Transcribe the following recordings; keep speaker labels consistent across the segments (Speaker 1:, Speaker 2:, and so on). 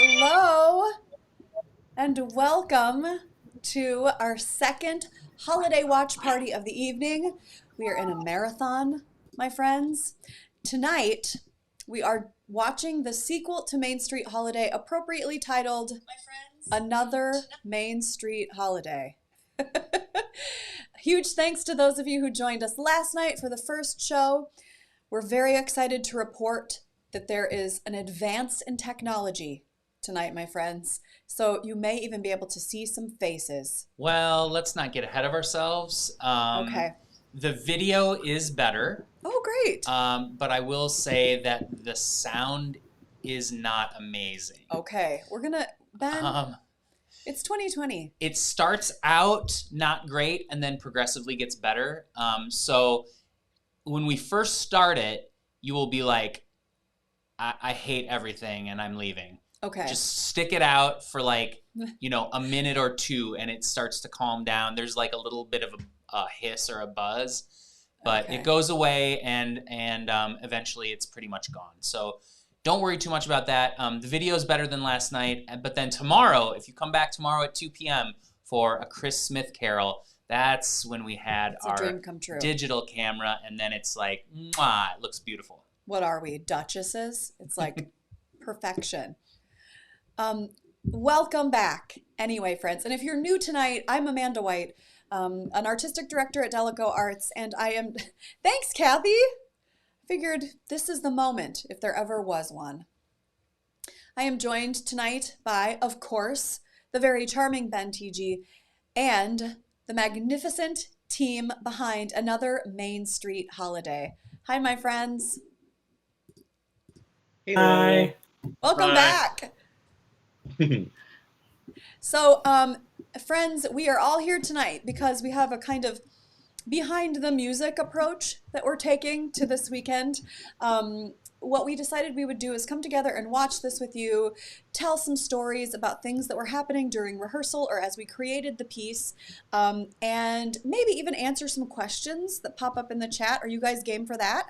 Speaker 1: Hello and welcome to our second holiday watch party of the evening. We are in a marathon, my friends. Tonight, we are watching the sequel to Main Street Holiday, appropriately titled Another Main Street Holiday. Huge thanks to those of you who joined us last night for the first show. We're very excited to report that there is an advance in technology tonight, my friends. So you may even be able to see some faces.
Speaker 2: Well, let's not get ahead of ourselves.
Speaker 1: Okay.
Speaker 2: The video is better.
Speaker 1: Oh, great.
Speaker 2: But I will say that the sound is not amazing.
Speaker 1: Okay. We're going to, Ben, it's 2020.
Speaker 2: It starts out not great and then progressively gets better. So when we first start it, you will be like, I hate everything and I'm leaving.
Speaker 1: Okay.
Speaker 2: Just stick it out for like, a minute or two and it starts to calm down. There's like a little bit of a hiss or a buzz, but
Speaker 1: Okay.
Speaker 2: it goes away and eventually it's pretty much gone. So don't worry too much about that. The video is better than last night, but then tomorrow, if you come back tomorrow at 2 p.m. for a Chris Smith carol, that's when we had
Speaker 1: It's a
Speaker 2: our
Speaker 1: dream come true.
Speaker 2: digital camera, and then it's like, mwah, it looks beautiful.
Speaker 1: What are we, duchesses? It's like perfection. Welcome back anyway, friends. And if you're new tonight, I'm Amanda White, an artistic director at Daleko Arts, and I am, thanks Kathy, figured this is the moment if there ever was one. I am joined tonight by, of course, the very charming Ben TG and the magnificent team behind Another Main Street Holiday. Hi, my friends.
Speaker 3: Hi.
Speaker 1: Welcome back. So, friends, we are all here tonight because we have a kind of behind the music approach that we're taking to this weekend. What we decided we would do is come together and watch this with you, tell some stories about things that were happening during rehearsal or as we created the piece, and maybe even answer some questions that pop up in the chat. Are you guys game for that?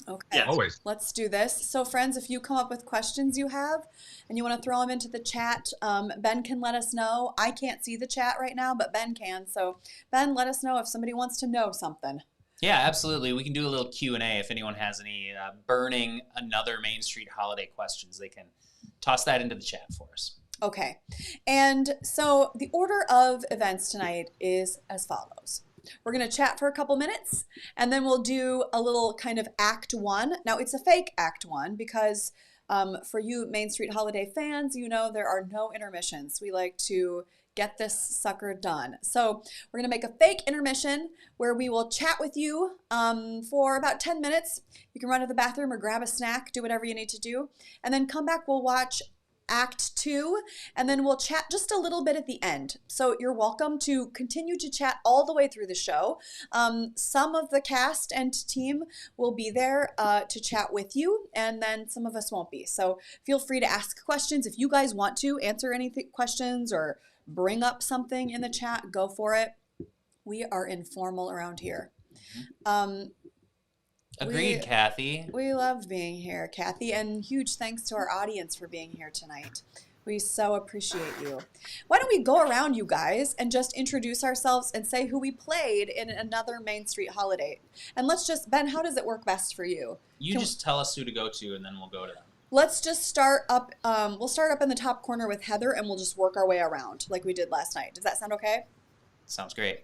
Speaker 1: Okay,
Speaker 3: Yeah, always.
Speaker 1: Let's do this. So friends, if you come up with questions you have and you want to throw them into the chat, Ben can let us know. I can't see the chat right now, but Ben can. So Ben, let us know if somebody wants to know something.
Speaker 2: Yeah, absolutely. We can do a little Q&A if anyone has any burning Another Main Street Holiday questions. They can toss that into the chat for us.
Speaker 1: Okay. And so the order of events tonight is as follows. We're going to chat for a couple minutes, and then we'll do a little kind of act one. Now, it's a fake act one because for you Main Street Holiday fans, you know there are no intermissions. We like to get this sucker done. So we're going to make a fake intermission where we will chat with you for about 10 minutes. You can run to the bathroom or grab a snack, do whatever you need to do, and then come back. We'll watch Act 2, and then we'll chat just a little bit at the end. So you're welcome to continue to chat all the way through the show. Some of the cast and team will be there to chat with you, and then some of us won't be. So feel free to ask questions. If you guys want to answer any questions or bring up something in the chat, go for it. We are informal around here.
Speaker 2: Agreed, Kathy.
Speaker 1: We love being here, Kathy, and huge thanks to our audience for being here tonight. We so appreciate you. Why don't we go around, you guys, and just introduce ourselves and say who we played in Another Main Street Holiday. And let's just, Ben, how does it work best for you?
Speaker 2: You just tell us who to go to, and then we'll go to them.
Speaker 1: Let's just start up, we'll start up in the top corner with Heather, and we'll just work our way around like we did last night. Does that sound okay?
Speaker 2: Sounds great.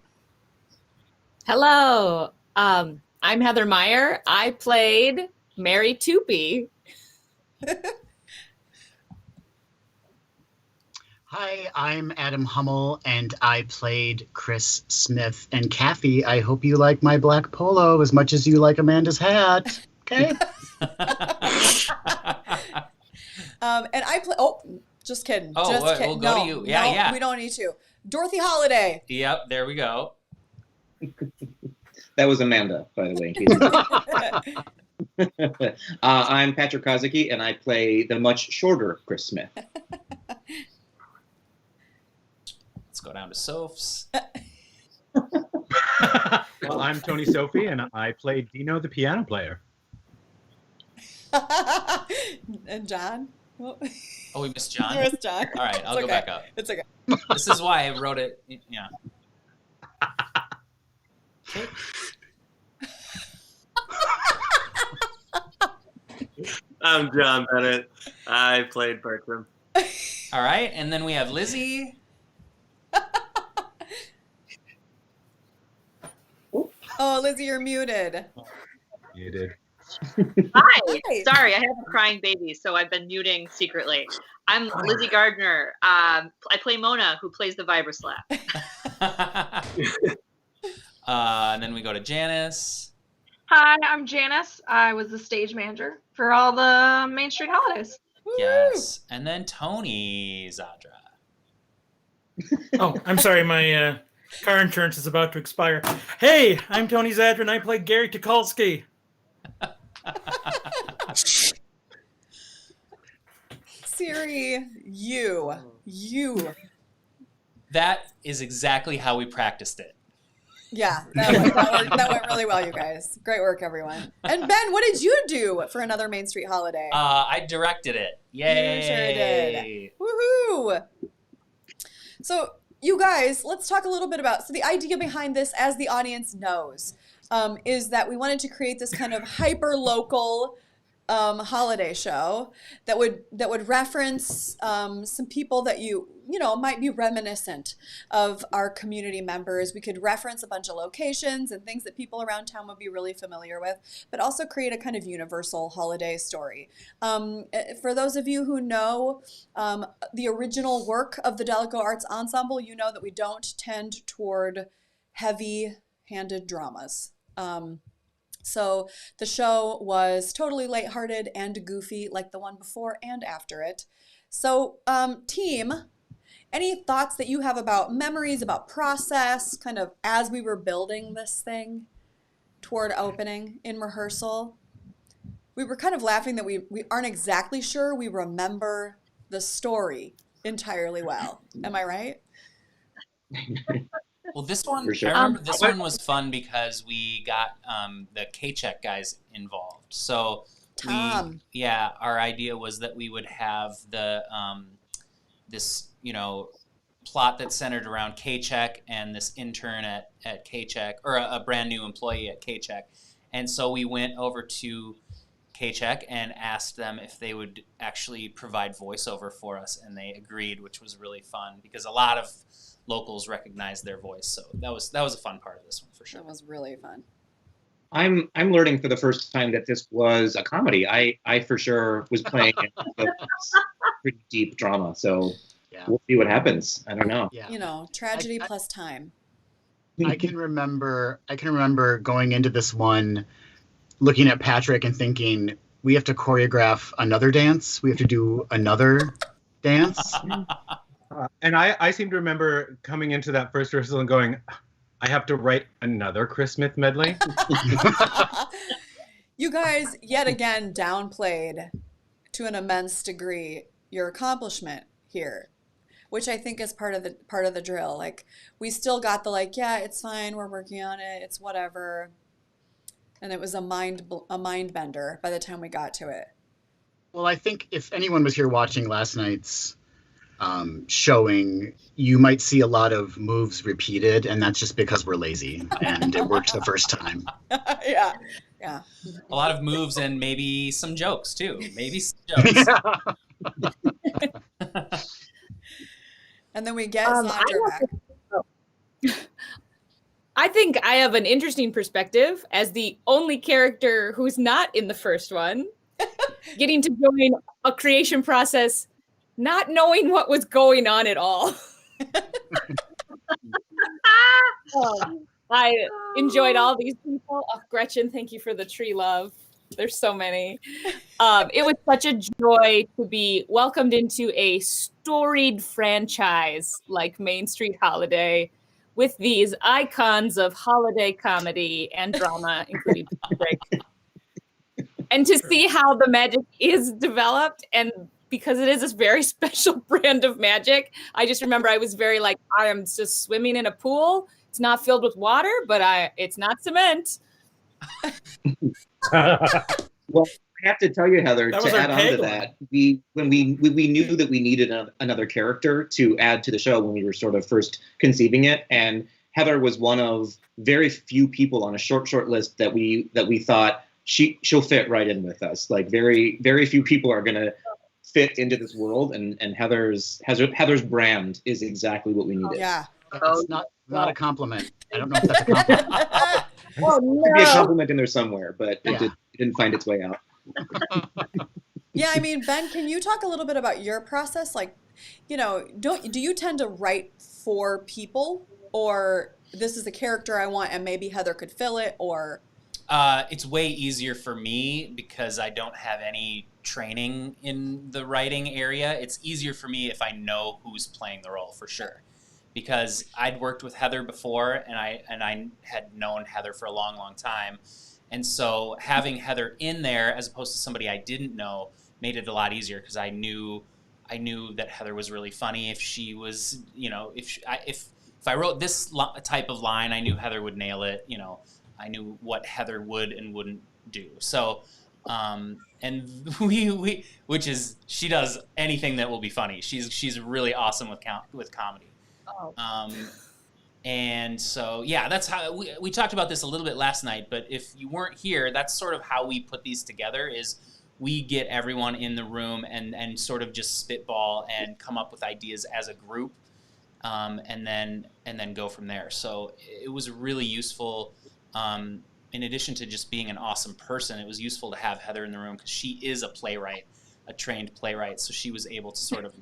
Speaker 4: Hello. I'm Heather Meyer. I played Mary Toopy.
Speaker 5: Hi, I'm Adam Hummel, and I played Chris Smith. And Kathy, I hope you like my black polo as much as you like Amanda's hat. Okay?
Speaker 1: And I play, oh, just kidding.
Speaker 2: Oh,
Speaker 1: just
Speaker 2: what?
Speaker 1: kidding.
Speaker 2: We'll go
Speaker 1: No,
Speaker 2: to you. Yeah,
Speaker 1: no,
Speaker 2: yeah.
Speaker 1: we don't need to. Dorothy Holiday.
Speaker 2: Yep, there we go.
Speaker 3: That was Amanda, by the way. In case I'm Patrick Kazuki, and I play the much shorter Chris Smith.
Speaker 2: Let's go down to Sophs.
Speaker 6: Well, I'm Tony Sophie, and I play Dino, the piano player.
Speaker 1: And John? Well,
Speaker 2: Oh, we missed John?
Speaker 1: you missed John.
Speaker 2: All right, I'll
Speaker 1: It's
Speaker 2: go
Speaker 1: okay.
Speaker 2: back up.
Speaker 1: It's okay.
Speaker 2: This is why I wrote it. Yeah. Okay.
Speaker 7: I'm John Bennett. I played Bertram.
Speaker 2: All right, and then we have Lizzie.
Speaker 1: Oh, Lizzie, you're muted.
Speaker 6: You did.
Speaker 8: Hi.
Speaker 1: Hi.
Speaker 8: Sorry, I have a crying baby, so I've been muting secretly. I'm Lizzie Gardner. I play Mona, who plays the Vibroslap.
Speaker 2: And then we go to Janice.
Speaker 9: Hi, I'm Janice. I was the stage manager for all the Main Street holidays.
Speaker 2: Yes. And then Tony Zadra.
Speaker 10: Oh, I'm sorry, my car insurance is about to expire. Hey, I'm Tony Zadra, and I play Gary Tukolsky.
Speaker 1: Siri, you.
Speaker 2: That is exactly how we practiced it.
Speaker 1: Yeah, that went really well, you guys. Great work, everyone. And Ben, what did you do for another Main Street holiday?
Speaker 2: I directed it. Yay!
Speaker 1: You sure did. Woohoo! So, you guys, let's talk a little bit about, so the idea behind this, as the audience knows, is that we wanted to create this kind of hyper-local holiday show that would reference some people that you know might be reminiscent of our community members. We could reference a bunch of locations and things that people around town would be really familiar with, but also create a kind of universal holiday story. For those of you who know the original work of the Daleko Arts Ensemble, you know that we don't tend toward heavy-handed dramas. So the show was totally lighthearted and goofy, like the one before and after it. So, team, any thoughts that you have about memories, about process, kind of as we were building this thing toward opening in rehearsal? We were kind of laughing that we aren't exactly sure we remember the story entirely well. Am I right?
Speaker 2: Well, this one,
Speaker 3: For sure.
Speaker 2: I remember this one was fun because we got the KCHK guys involved. So
Speaker 1: Tom.
Speaker 2: our idea was that we would have the this plot that's centered around KCHK and this intern at KCHK, or a brand new employee at KCHK. And so we went over to KCHK and asked them if they would actually provide voiceover for us, and they agreed, which was really fun because a lot of locals recognize their voice. So that was a fun part of this one for sure.
Speaker 1: That was really fun.
Speaker 3: I'm learning for the first time that this was a comedy. I for sure was playing a pretty deep drama. So we'll see what happens. I don't know.
Speaker 5: Yeah.
Speaker 1: You know, tragedy plus time.
Speaker 5: I can remember going into this one, looking at Patrick and thinking, we have to choreograph another dance. We have to do another dance.
Speaker 6: And I seem to remember coming into that first rehearsal and going, I have to write another Chris Smith medley.
Speaker 1: You guys yet again downplayed to an immense degree your accomplishment here, which I think is part of the drill. Like, we still got the yeah, it's fine, we're working on it, it's whatever. And it was a mind bender by the time we got to it.
Speaker 5: Well, I think if anyone was here watching last night's showing, you might see a lot of moves repeated, and that's just because we're lazy and it worked the first time.
Speaker 1: Yeah.
Speaker 2: A lot of moves and maybe some jokes too. Maybe some jokes.
Speaker 1: And then we get Sandra back.
Speaker 4: I think I have an interesting perspective as the only character who's not in the first one, getting to join a creation process, not knowing what was going on at all. I enjoyed all these people. Oh, Gretchen, thank you for the tree love. There's so many. It was such a joy to be welcomed into a storied franchise like Main Street Holiday with these icons of holiday comedy and drama, including Patrick. And to see how the magic is developed, and because it is this very special brand of magic, I just remember I was very I am just swimming in a pool. It's not filled with water, but it's not cement.
Speaker 3: Well, I have to tell you, Heather,
Speaker 10: That
Speaker 3: to
Speaker 10: was our
Speaker 3: add on to
Speaker 10: tagline.
Speaker 3: that, when we knew that we needed another character to add to the show when we were sort of first conceiving it, and Heather was one of very few people on a short list that we thought she'll fit right in with us. Like very few people are gonna fit into this world, and Heather's brand is exactly what we needed.
Speaker 1: Yeah.
Speaker 5: It's not a compliment. I don't know if that's a compliment.
Speaker 3: It could be a compliment in there somewhere, but it didn't find its way out.
Speaker 1: Yeah, I mean, Ben, can you talk a little bit about your process? Like, do you tend to write for people, or this is the character I want and maybe Heather could fill it, or?
Speaker 2: It's way easier for me because I don't have any training in the writing area. It's easier for me if I know who's playing the role, for sure. Because I'd worked with Heather before, and I had known Heather for a long time. And so having Heather in there as opposed to somebody I didn't know made it a lot easier, because I knew that Heather was really funny. If she was, if I wrote this type of line, I knew Heather would nail it. I knew what Heather would and wouldn't do. So, and we which is, she does anything that will be funny. She's really awesome with comedy.
Speaker 4: Oh.
Speaker 2: And so, yeah, that's how we talked about this a little bit last night, but if you weren't here, that's sort of how we put these together. Is we get everyone in the room and sort of just spitball and come up with ideas as a group, and then go from there. So it was really useful. In addition to just being an awesome person, it was useful to have Heather in the room because she is a playwright, a trained playwright. So she was able to sort of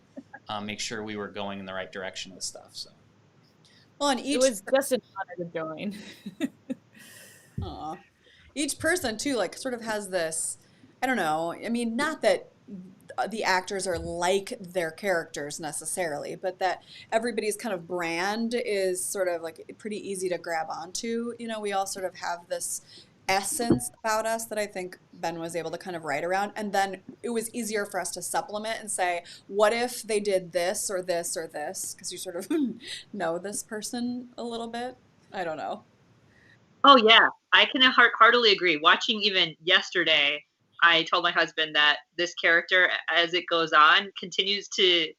Speaker 2: make sure we were going in the right direction with stuff. So.
Speaker 1: Well, and
Speaker 4: It was just an honor to join.
Speaker 1: Aw. Each person too, like, sort of has this, I don't know, I mean, not that the actors are like their characters necessarily, but that everybody's kind of brand is sort of like pretty easy to grab onto. We all sort of have this essence about us that I think Ben was able to kind of write around, and then it was easier for us to supplement and say, what if they did this or this or this, because you sort of know this person a little bit. I don't know.
Speaker 8: Oh yeah, I can heartily agree. Watching even yesterday, I told my husband that this character, as it goes on, continues to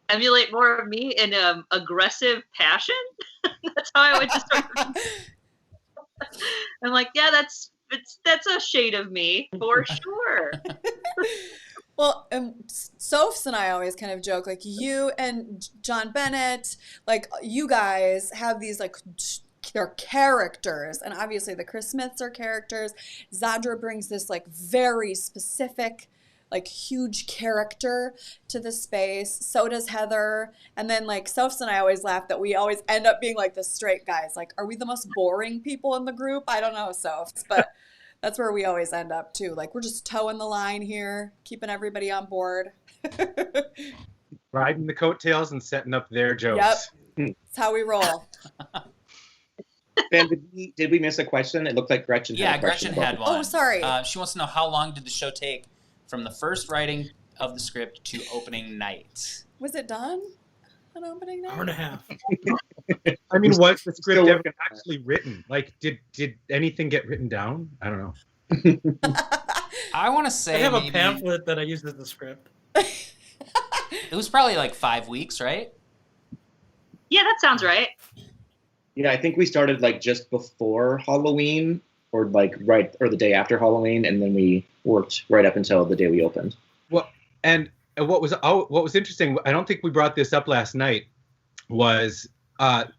Speaker 8: emulate more of me in aggressive passion. That's how I would just start. I'm like, yeah, that's a shade of me for sure.
Speaker 1: Well, Sophs and I always kind of joke, like, you and John Bennett, like, you guys have these, like, they're characters, and obviously the Chris Smiths are characters. Zadra brings this, like, very specific, like, huge character to the space. So does Heather. And then, like, Sophs and I always laugh that we always end up being, like, the straight guys. Like, are we the most boring people in the group? I don't know, Sophs, but that's where we always end up, too. Like, we're just towing the line here, keeping everybody on board.
Speaker 6: Riding the coattails and setting up their jokes.
Speaker 1: Yep. That's how we roll.
Speaker 3: Ben, did we miss a question? It looked like Gretchen had a question.
Speaker 2: Gretchen had one.
Speaker 1: Oh, sorry.
Speaker 2: She wants to know, how long did the show take from the first writing of the script to opening night?
Speaker 1: Was it done on opening night?
Speaker 10: Hour and a half.
Speaker 6: I mean, was the script ever actually written? Like, did anything get written down? I don't know.
Speaker 2: I want to say
Speaker 10: I have
Speaker 2: maybe,
Speaker 10: a pamphlet that I used as the script.
Speaker 2: it was probably like 5 weeks, right?
Speaker 8: Yeah, that sounds right.
Speaker 3: Yeah, I think we started like just before Halloween, or like the day after Halloween, and then we worked right up until the day we opened.
Speaker 6: Well, and what was interesting, I don't think we brought this up last night, was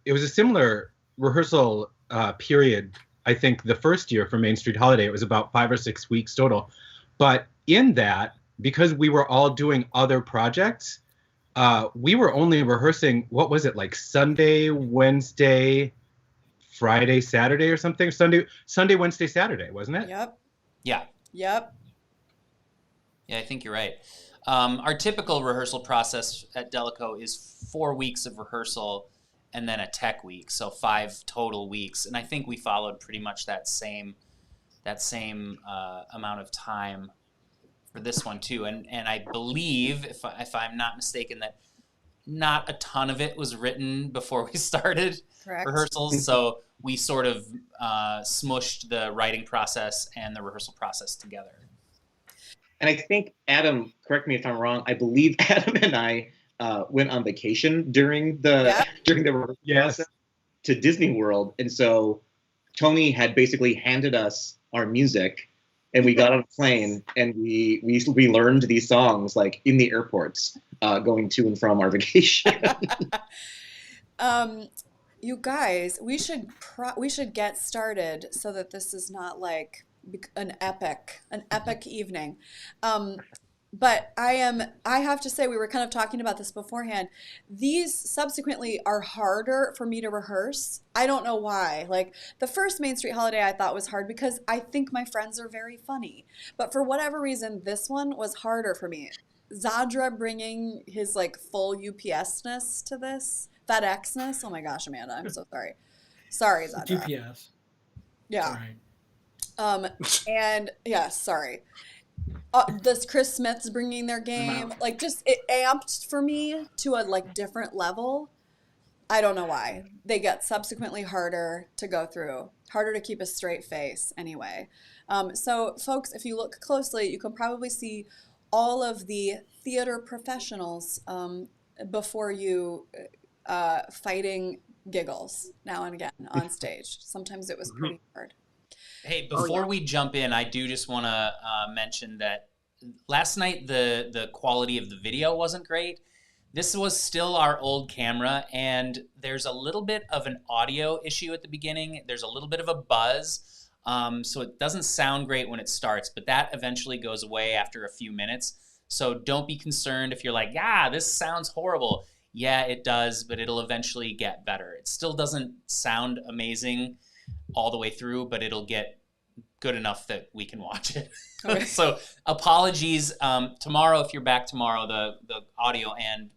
Speaker 6: it was a similar rehearsal period. I think the first year for Main Street Holiday, it was about 5 or 6 weeks total. But in that, because we were all doing other projects, we were only rehearsing, what was it, like Sunday, Wednesday, Friday, Saturday or something? Sunday, Wednesday, Saturday, wasn't it?
Speaker 1: Yep.
Speaker 2: Yeah.
Speaker 1: Yep.
Speaker 2: Yeah, I think you're right. Our typical rehearsal process at Daleko is 4 weeks of rehearsal and then a tech week, so 5 total weeks. And I think we followed pretty much that same amount of time for this one too. And I believe, if I'm not mistaken, that not a ton of it was written before we started rehearsals. So we sort of smushed the writing process and the rehearsal process together.
Speaker 3: And I think Adam, correct me if I'm wrong, I believe Adam and I went on vacation during the rehearsal process to Disney World. And so Tony had basically handed us our music, and we got on a plane and we learned these songs like in the airports going to and from our vacation.
Speaker 1: You guys, we should get started so that this is not like an epic evening. But I have to say, we were kind of talking about this beforehand. These subsequently are harder for me to rehearse. I don't know why. Like the first Main Street Holiday I thought was hard because I think my friends are very funny. But for whatever reason, this one was harder for me. Zadra bringing his like full UPS-ness to this, FedEx-ness. Oh my gosh, Amanda, I'm so sorry. Sorry, Zadra.
Speaker 10: UPS.
Speaker 1: Yeah.
Speaker 10: Right.
Speaker 1: And yeah, sorry. This Chris Smith's bringing their game, like just it amped for me to a like different level. I don't know why. They get subsequently harder to go through, harder to keep a straight face anyway. So folks, if you look closely, you can probably see all of the theater professionals before you fighting giggles now and again on stage. Sometimes it was pretty hard.
Speaker 2: Hey, before we jump in, I do just want to mention that last night the quality of the video wasn't great. This was still our old camera, and there's a little bit of an audio issue at the beginning. There's a little bit of a buzz, so it doesn't sound great when it starts, but that eventually goes away after a few minutes. So don't be concerned if you're like, yeah, this sounds horrible. Yeah, it does, but it'll eventually get better. It still doesn't sound amazing all the way through, but it'll get good enough that we can watch it. Okay. So apologies. Tomorrow, if you're back tomorrow, the audio and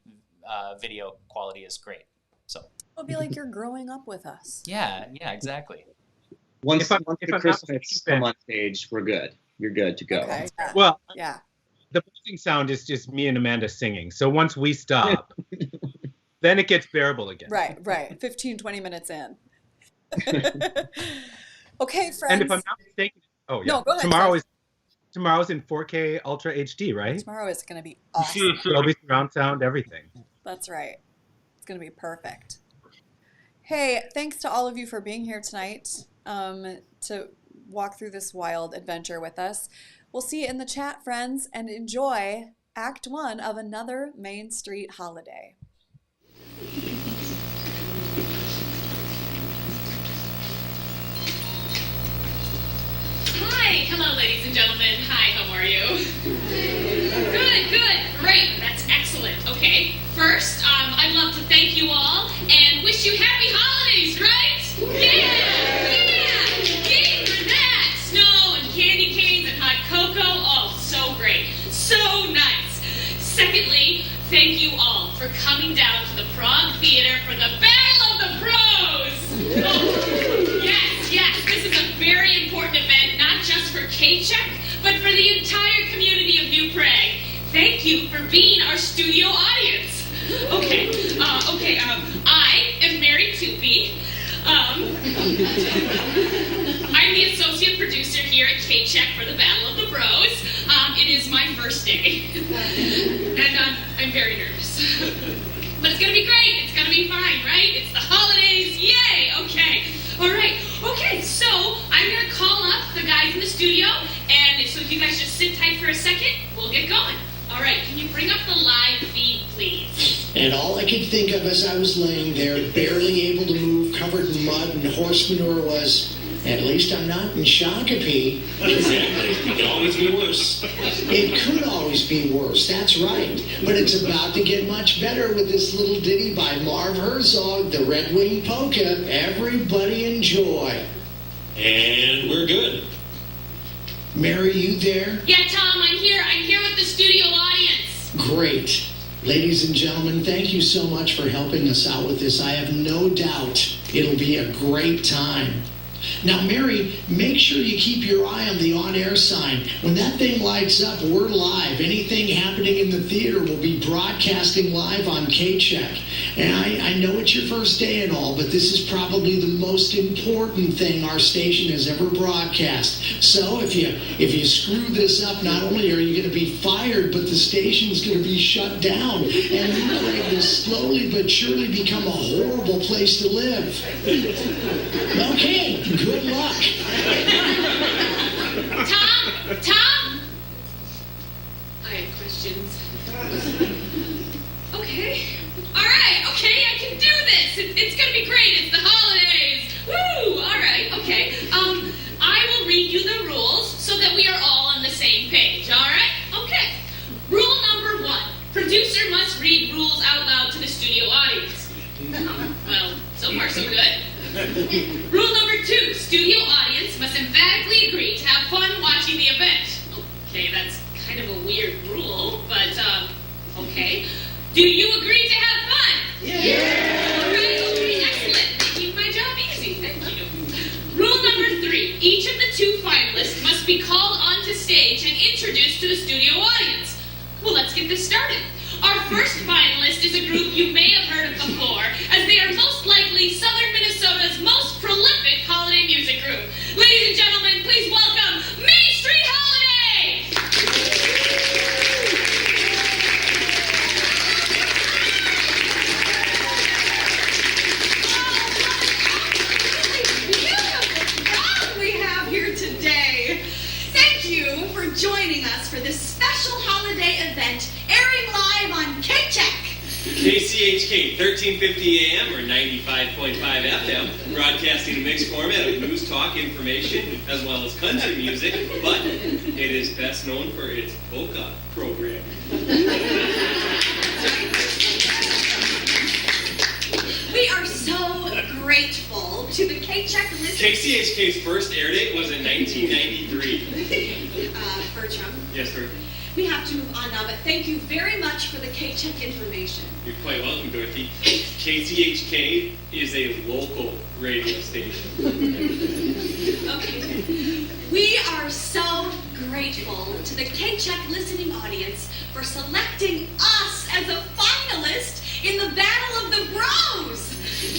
Speaker 2: video quality is great. So
Speaker 1: it'll be like you're growing up with us.
Speaker 2: Yeah, exactly.
Speaker 3: Once the Christmas come on stage, we're good. You're good to go.
Speaker 1: Okay.
Speaker 6: Well,
Speaker 1: yeah.
Speaker 6: The buzzing sound is just me and Amanda singing. So once we stop, then it gets bearable again.
Speaker 1: Right. 15, 20 minutes in. Okay, friends.
Speaker 6: And if I'm not mistaken,
Speaker 1: no, go ahead.
Speaker 6: Tomorrow's in 4K Ultra HD, right?
Speaker 1: Tomorrow is going to be awesome.
Speaker 6: It'll be surround sound, everything.
Speaker 1: That's right. It's going to be perfect. Hey, thanks to all of you for being here tonight to walk through this wild adventure with us. We'll see you in the chat, friends, and enjoy Act 1 of another Main Street Holiday.
Speaker 11: Hi, hello ladies and gentlemen. Hi, how are you? Good, great, that's excellent. Okay, first, I'd love to thank you all and wish you happy holidays, right? Yay for that! Snow and candy canes and hot cocoa, oh, so great, so nice. Secondly, thank you all for coming down to the Prague Theater for the Battle of the Broz! Oh, yes, this is a very important event, not just for KCHK, but for the entire community of New Prague. Thank you for being our studio audience. Okay, I am Mary Toopy. I'm the associate producer here at KCHK for the Battle of the Broz. It is my first day, and I'm very nervous. But it's gonna be great, it's gonna be fine, right? It's the holidays, yay, okay. All right, okay, so I'm gonna call up the guys in the studio, and so if you guys just sit tight for a second, we'll get going. All right, can you bring up the live feed, please?
Speaker 12: And all I could think of as I was laying there, barely able to move, covered in mud and horse manure was, at least I'm not in Shakopee.
Speaker 13: Exactly, it could always be worse.
Speaker 12: It could always be worse, that's right. But it's about to get much better with this little ditty by Marv Herzog, the Red Wing Polka. Everybody enjoy.
Speaker 13: And we're good.
Speaker 12: Mary, you there?
Speaker 11: Yeah, Tom, I'm here with the studio audience.
Speaker 12: Great. Ladies and gentlemen, thank you so much for helping us out with this. I have no doubt it'll be a great time. Now, Mary, make sure you keep your eye on the on-air sign. When that thing lights up, we're live. Anything happening in the theater will be broadcasting live on KCHK. And I know it's your first day and all, but this is probably the most important thing our station has ever broadcast. So if you screw this up, not only are you going to be fired, but the station's going to be shut down. And New Prague will slowly but surely become a horrible place to live. Okay. Good luck.
Speaker 11: Tom? I have questions. Okay. All right. Okay, I can do this. It's gonna be great. It's the holidays. Woo! All right. Okay. I will read you the rules so that we are all on the same page. All right? Okay. Rule number 1: producer must read rules out loud to the studio audience. Well, so far so good. Rule number 2: studio audience must emphatically agree to have fun watching the event. Okay, that's kind of a weird rule, but okay. Do you agree to have fun? Yeah! All right, okay, excellent. Making my job easy, thank you. Rule number 3: each of the 2 finalists must be called onto stage and introduced to the studio audience. Well, let's get this started. Our first finalist is a group you may have heard of before, as they are most likely Southern Minnesota's most prolific holiday music group. Ladies and gentlemen, please welcome Main Street Holiday!
Speaker 14: Beautiful crowd we have here today. Thank you for joining us for this special holiday event airing live on KCHK.
Speaker 7: KCHK 1350 AM or 95.5 FM, broadcasting a mixed format of news, talk, information, as well as country music, but it is best known for its polka program.
Speaker 14: We are so grateful to the KCHK listeners.
Speaker 7: KCHK's first air date was in 1993.
Speaker 14: Bertram,
Speaker 7: Yes, sir.
Speaker 14: we have to move on now, but thank you very much for the KCHK information.
Speaker 7: You're quite welcome, Dorothy. KCHK is a local radio station.
Speaker 14: Okay. We are so grateful to the KCHK listening audience for selecting us as a finalist in the Battle of the Broz.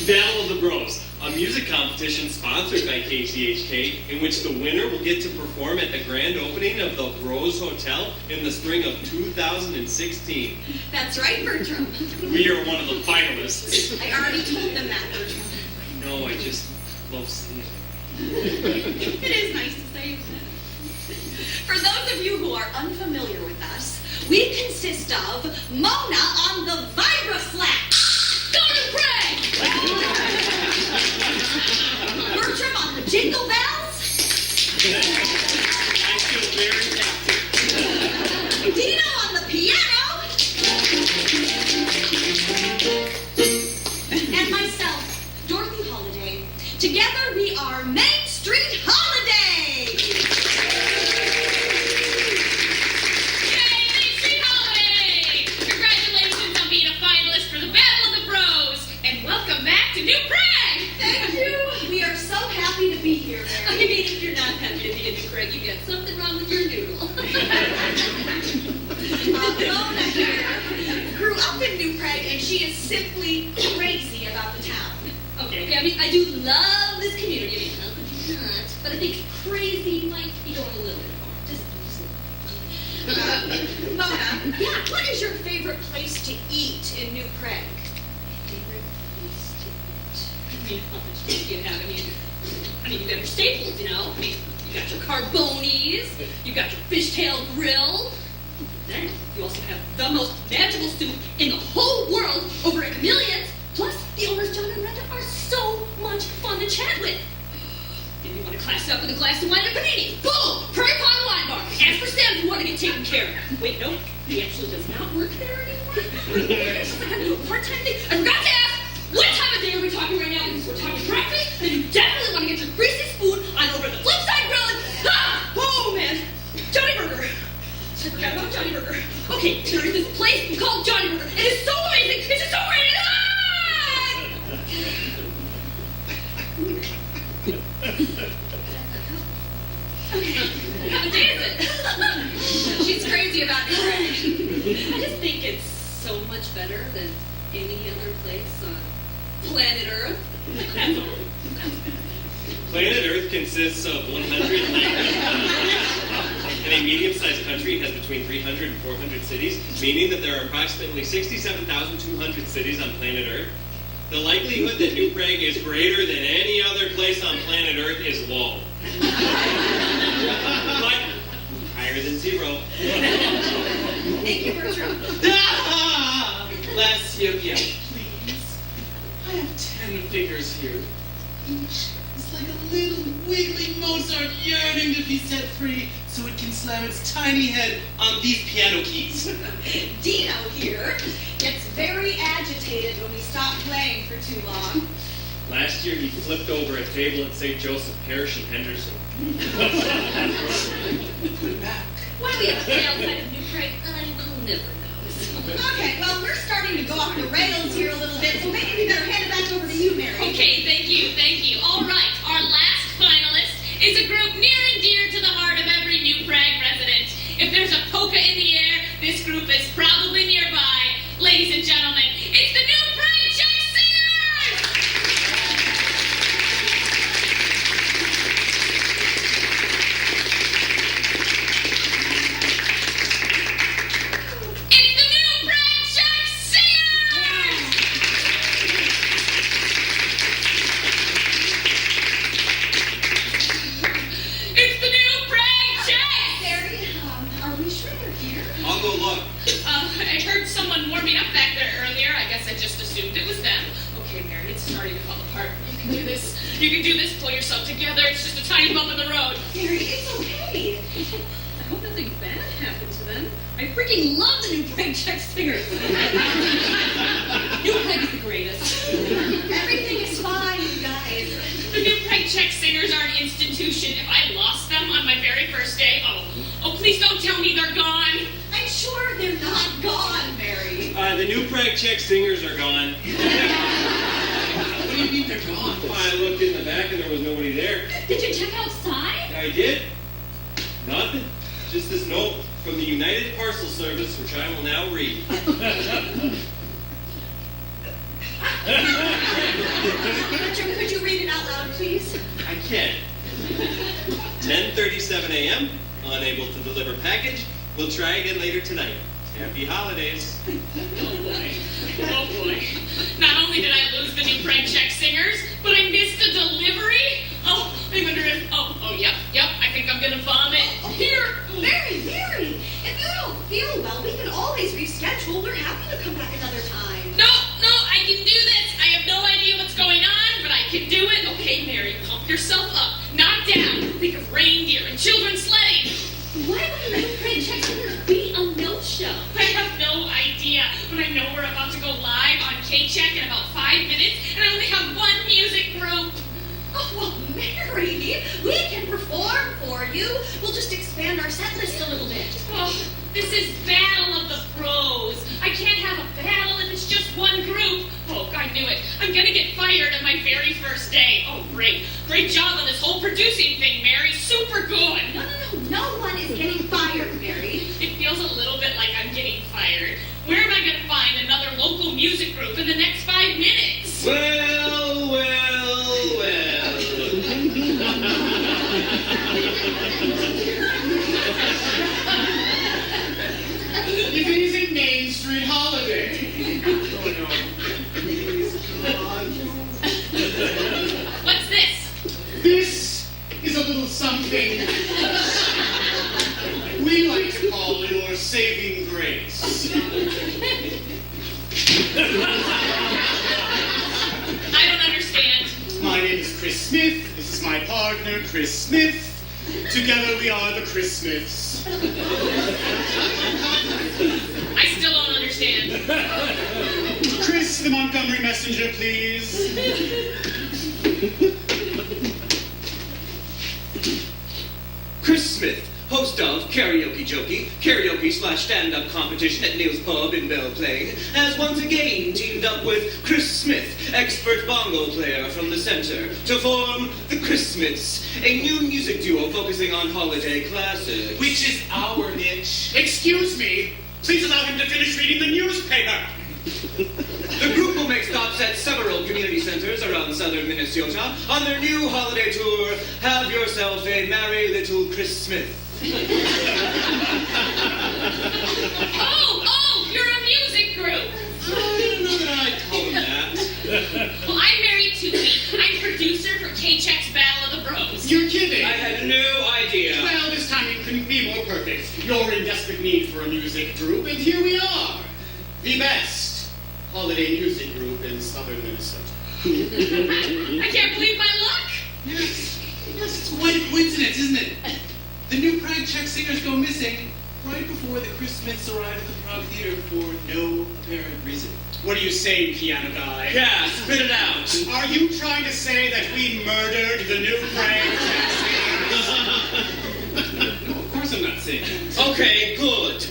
Speaker 7: Battle of the Broz, a music competition sponsored by KCHK, in which the winner will get to perform at the grand opening of the Broz Hotel in the spring of 2016.
Speaker 14: That's right, Bertram.
Speaker 7: We are one of the finalists.
Speaker 14: I already told them that, Bertram.
Speaker 7: I know, I just love seeing it.
Speaker 14: It is nice to say that. For those of you who are unfamiliar with us, we consist of Mona on the Vibra Slap. Go to Prague! Bertram on the Jingle Bells.
Speaker 7: I feel very happy.
Speaker 14: Dino on the piano. And myself, Dorothy Holiday. Together we are Main Street Holiday!
Speaker 11: Yay, Main Street Holiday! Congratulations on being a finalist for the Battle of the Broz, and welcome back to New Prague!
Speaker 14: Thank you. We are so happy to be here, Mary. I mean, if you're not happy to be in New Prague, you got something wrong with your noodle. Mona here grew up in New Prague, and she is simply crazy about the town. Okay, I mean, I do love this community. I mean, how could you not? But I think crazy might be going a little bit far. Just Mona, yeah, what is your favorite place to eat in New Prague? Favorite place to eat? I mean, how much do you have? I mean, you got your staples, you know? I mean, you got your carbonis, you got your fishtail grill. Then you also have the most magical soup in the whole world over at Chameleon's. Plus, the owners, John and Brenda, are so much fun to chat with. If you want to class it up with a glass of wine and panini, boom! Hurry upon the wine bar. Ask for Sam if you want to get taken care of. Wait, no, he actually does not work there anymore. It's like I do a part-time thing. I forgot to ask, what time of day are we talking right now? Because we're talking breakfast, then you definitely want to get your greasy spoon on over the flip side grill and, oh man, Johnny Burger. I forgot about Johnny Burger. Okay, there is this place called Johnny Burger. It is so amazing. It's just so great. much better than any other place on planet Earth.
Speaker 7: Planet Earth consists of 100 lands, and a medium-sized country has between 300 and 400 cities, meaning that there are approximately 67,200 cities on planet Earth. The likelihood that New Prague is greater than any other place on planet Earth is low. But higher than 0.
Speaker 14: Thank you, Bertram.
Speaker 15: Bless you, yeah, please. I have 10 figures here. Each is like a little wiggly Mozart yearning to be set free so it can slam its tiny head on these piano keys.
Speaker 14: Dino here gets very agitated when we stop playing for too long.
Speaker 7: Last year, he flipped over a table at St. Joseph Parish in Henderson.
Speaker 14: Why we have a play outside of New Prague, I will never know. Okay, well, we're starting to go off the rails here a little bit, so maybe we better hand it back over to you, Mary.
Speaker 11: Okay, thank you. All right, our last finalist is a group near and dear to the heart of every New Prague resident. If there's a polka in the air, this group is probably nearby. Ladies and gentlemen, it's the New Prague Czech Singers! It's the New Prague Czech Singers! It's the New Prague Czech!
Speaker 14: Mary, are we sure they're here?
Speaker 7: I'll go look.
Speaker 11: I heard someone warming up back there earlier. I guess I just assumed it was them. Okay, Mary, it's starting to fall apart. You can do this. You can do this. Pull yourself together. It's just a tiny bump in the road.
Speaker 14: Mary, it's okay. I hope nothing bad happened to them. I freaking love the New Prague Czech Singers. New Prague is the greatest. Everything is fine, you guys.
Speaker 11: The New Prague Czech Singers are an institution. If I lost them on my very first day, oh, please don't tell me they're gone.
Speaker 14: I'm sure they're not gone, Mary.
Speaker 7: The New Prague Czech Singers are gone.
Speaker 15: What do you mean they're gone?
Speaker 7: I looked in the back and there was nobody there.
Speaker 14: Did you check outside?
Speaker 7: I did. Nothing. Just this note from the United Parcel Service, which I will now read.
Speaker 14: Bertram, could you read it out loud, please?
Speaker 7: I can. 10:37 a.m. Unable to deliver package. We'll try again later tonight. Happy holidays.
Speaker 11: Oh boy. Not only did I lose the New Prague Czech Singers, but I missed a delivery. Oh, I wonder if, yep, I think I'm gonna vomit. Here.
Speaker 14: Mary, if you don't feel well, we can always reschedule. We're happy to come back another time.
Speaker 11: No, I can do this. I have no idea what's going on, but I can do it. Okay, Mary, pump yourself up. Knock down. Think of reindeer and children sledding.
Speaker 14: Why would the New Prague Czech Singers be a no-show?
Speaker 11: I have no idea, but I know we're about to go live on KCHK in about 5 minutes, and I only have one music group.
Speaker 14: Oh, well, Mary, we can perform for you. We'll just expand our set list a little bit.
Speaker 11: Oh, this is Battle of the Broz. I can't have a battle if it's just one group. Oh, I knew it. I'm gonna get fired on my very first day. Oh, great. Great job on this whole producing thing, Mary. Super good.
Speaker 14: No one is getting fired, Mary.
Speaker 11: It feels a little bit like I'm getting fired. Where am I gonna find another local music group in the next 5 minutes?
Speaker 7: Well.
Speaker 15: If it isn't Main Street Holiday.
Speaker 11: What's this?
Speaker 15: This is a little something we like to call your saving grace.
Speaker 11: I don't understand.
Speaker 15: My name is Chris Smith. This is my partner, Chris Smith. Together we are the Chris Smiths.
Speaker 11: I still don't understand.
Speaker 15: Chris, the Montgomery Messenger, please.
Speaker 16: Chris Smith, host of Karaoke Jokey, karaoke/stand-up competition at Neil's Pub in Belle Plaine, has once again teamed up with Chris Smith, expert bongo player from the center, to form the Chris Smiths, a new music duo focusing on holiday classics.
Speaker 15: Which is our niche. Excuse me. Please allow him to finish reading the newspaper.
Speaker 16: The group will make stops at several community centers around southern Minnesota on their new holiday tour, Have Yourself a Merry Little Christmas.
Speaker 11: Oh, you're a music group.
Speaker 15: I don't know that I'd call them that.
Speaker 11: Well, I'm married to I'm producer for KCHK's Battle of the Broz.
Speaker 15: You're kidding.
Speaker 16: I had no idea.
Speaker 15: Well, this timing couldn't be more perfect. You're in desperate need for a music group, and here we are. The best holiday music group in southern Minnesota.
Speaker 11: I can't believe my luck.
Speaker 15: Yes, it's quite a coincidence, isn't it? The new Prague Czech singers go missing right before the Christmas arrive at the Prague Theater for no apparent reason. What are you saying, piano guy?
Speaker 16: Yeah, spit it out.
Speaker 15: Are you trying to say that we murdered the new Prague Czech singers? No, of course I'm not saying that.
Speaker 16: Okay, good.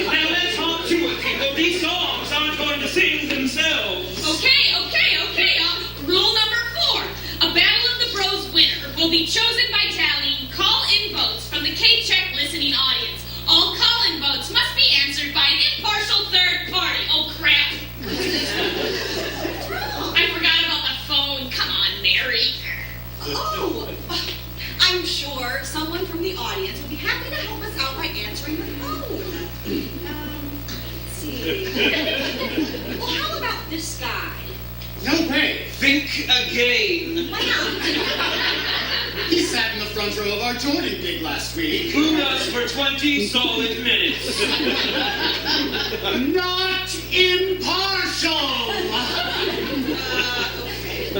Speaker 7: Now let's talk to it, people. These songs aren't going to sing themselves.
Speaker 11: Okay. Rule number 4. A Battle of the Broz winner will be chosen by tallying call-in votes from the KCHK listening audience. All call-in votes must be answered by an impartial third party. Oh, crap. I forgot about the phone. Come on, Mary.
Speaker 14: Oh, I'm sure someone from the audience would be happy to help us out by answering the phone. Let's see. Well, how about this guy?
Speaker 15: No way.
Speaker 16: Think again.
Speaker 14: Wow.
Speaker 15: He sat in the front row of our touring gig last week.
Speaker 16: Booed us for 20 solid minutes.
Speaker 15: Not impartial.
Speaker 14: Okay.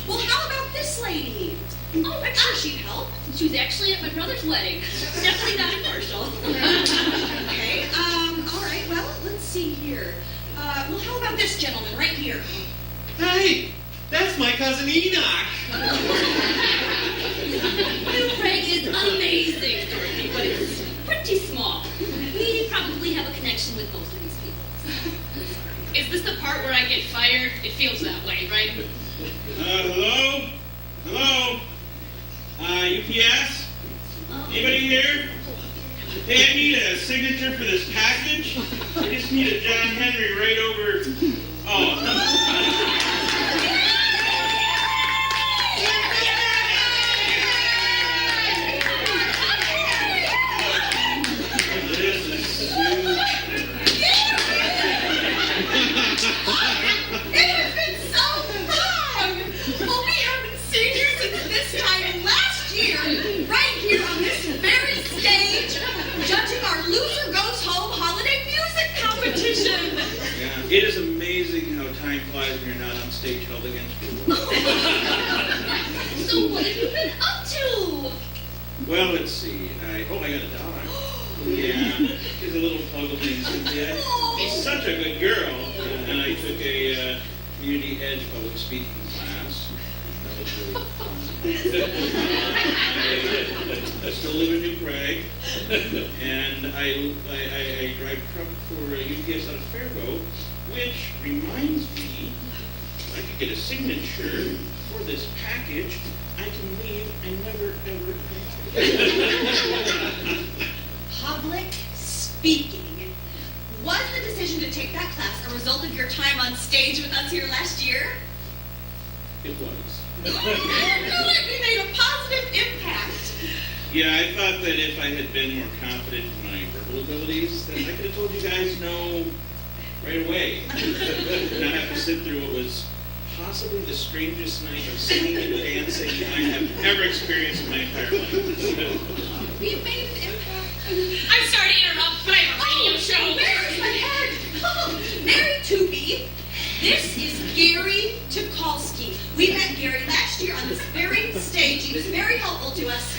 Speaker 14: Well, how about this lady? Oh, I'm sure she'd help.
Speaker 11: She was actually at my brother's wedding. Definitely not impartial.
Speaker 14: Okay. All right. Well, let's see here. Well, how about this gentleman right here?
Speaker 15: Hey, that's my cousin Enoch.
Speaker 11: New Prague is amazing, Dorothy, but it's pretty small. We probably have a connection with most of these people. Is this the part where I get fired? It feels that way, right?
Speaker 7: Hello? Hello? UPS? Anybody here? Hey, I need a signature for this package. I just need a John Henry right over. Oh. This is
Speaker 14: It has been so long! Well, we haven't seen you since this time last year, right here on this very stage, judging our Loser Goes Home holiday music competition.
Speaker 7: Yeah, it is amazing how time flies when you're not on stage held against people.
Speaker 11: So what have you been up to?
Speaker 7: Well, let's see. I got a dog. Yeah, she's a little puggle named Cynthia. She's such a good girl. And I took a community edge public speaking class. That was really fun. I still live in New Prague, and I drive truck for UPS out of Faribault, which reminds me, if I could get a signature for this package, I can leave and never ever come back.
Speaker 14: Public speaking. Was the decision to take that class a result of your time on stage with us here last year?
Speaker 7: It was.
Speaker 14: You made a positive impact.
Speaker 7: Yeah, I thought that if I had been more confident in my verbal abilities, then I could have told you guys no right away. Not have to sit through what was possibly the strangest night of singing and dancing I have ever experienced in my entire life.
Speaker 14: We've made an impact.
Speaker 11: I'm sorry to interrupt, but I have a radio show.
Speaker 14: Where's my head? Mary Tooby. This is Gary Tukolsky. We met Gary last year on this very stage. He was very helpful to us.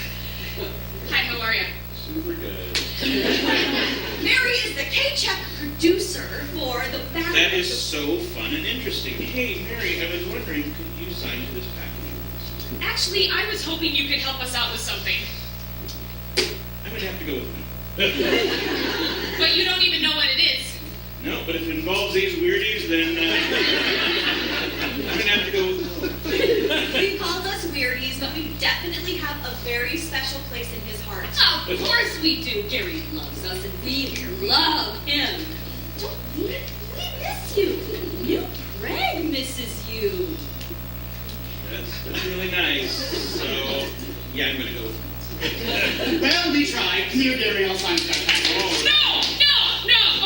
Speaker 11: Hi, how are you?
Speaker 7: Super good.
Speaker 14: Mary is the KCHK producer for the Battle.
Speaker 7: That is so fun and interesting. Hey, Mary, I was wondering, could you sign to this package?
Speaker 11: Actually, I was hoping you could help us out with something.
Speaker 7: I'm going to have to go with no.
Speaker 11: But you don't even know what it is.
Speaker 7: No, but if it involves these weirdies, then I'm going to have to go with no.
Speaker 14: He calls us weirdies, but we definitely have a very special place in his heart.
Speaker 11: Of course we do. Gary loves us and we love him. We miss you. New Prague misses you.
Speaker 7: That's really nice. So, yeah, I'm gonna go with
Speaker 12: Well, we tried. Come here, Gary. I'll sign that.
Speaker 11: No.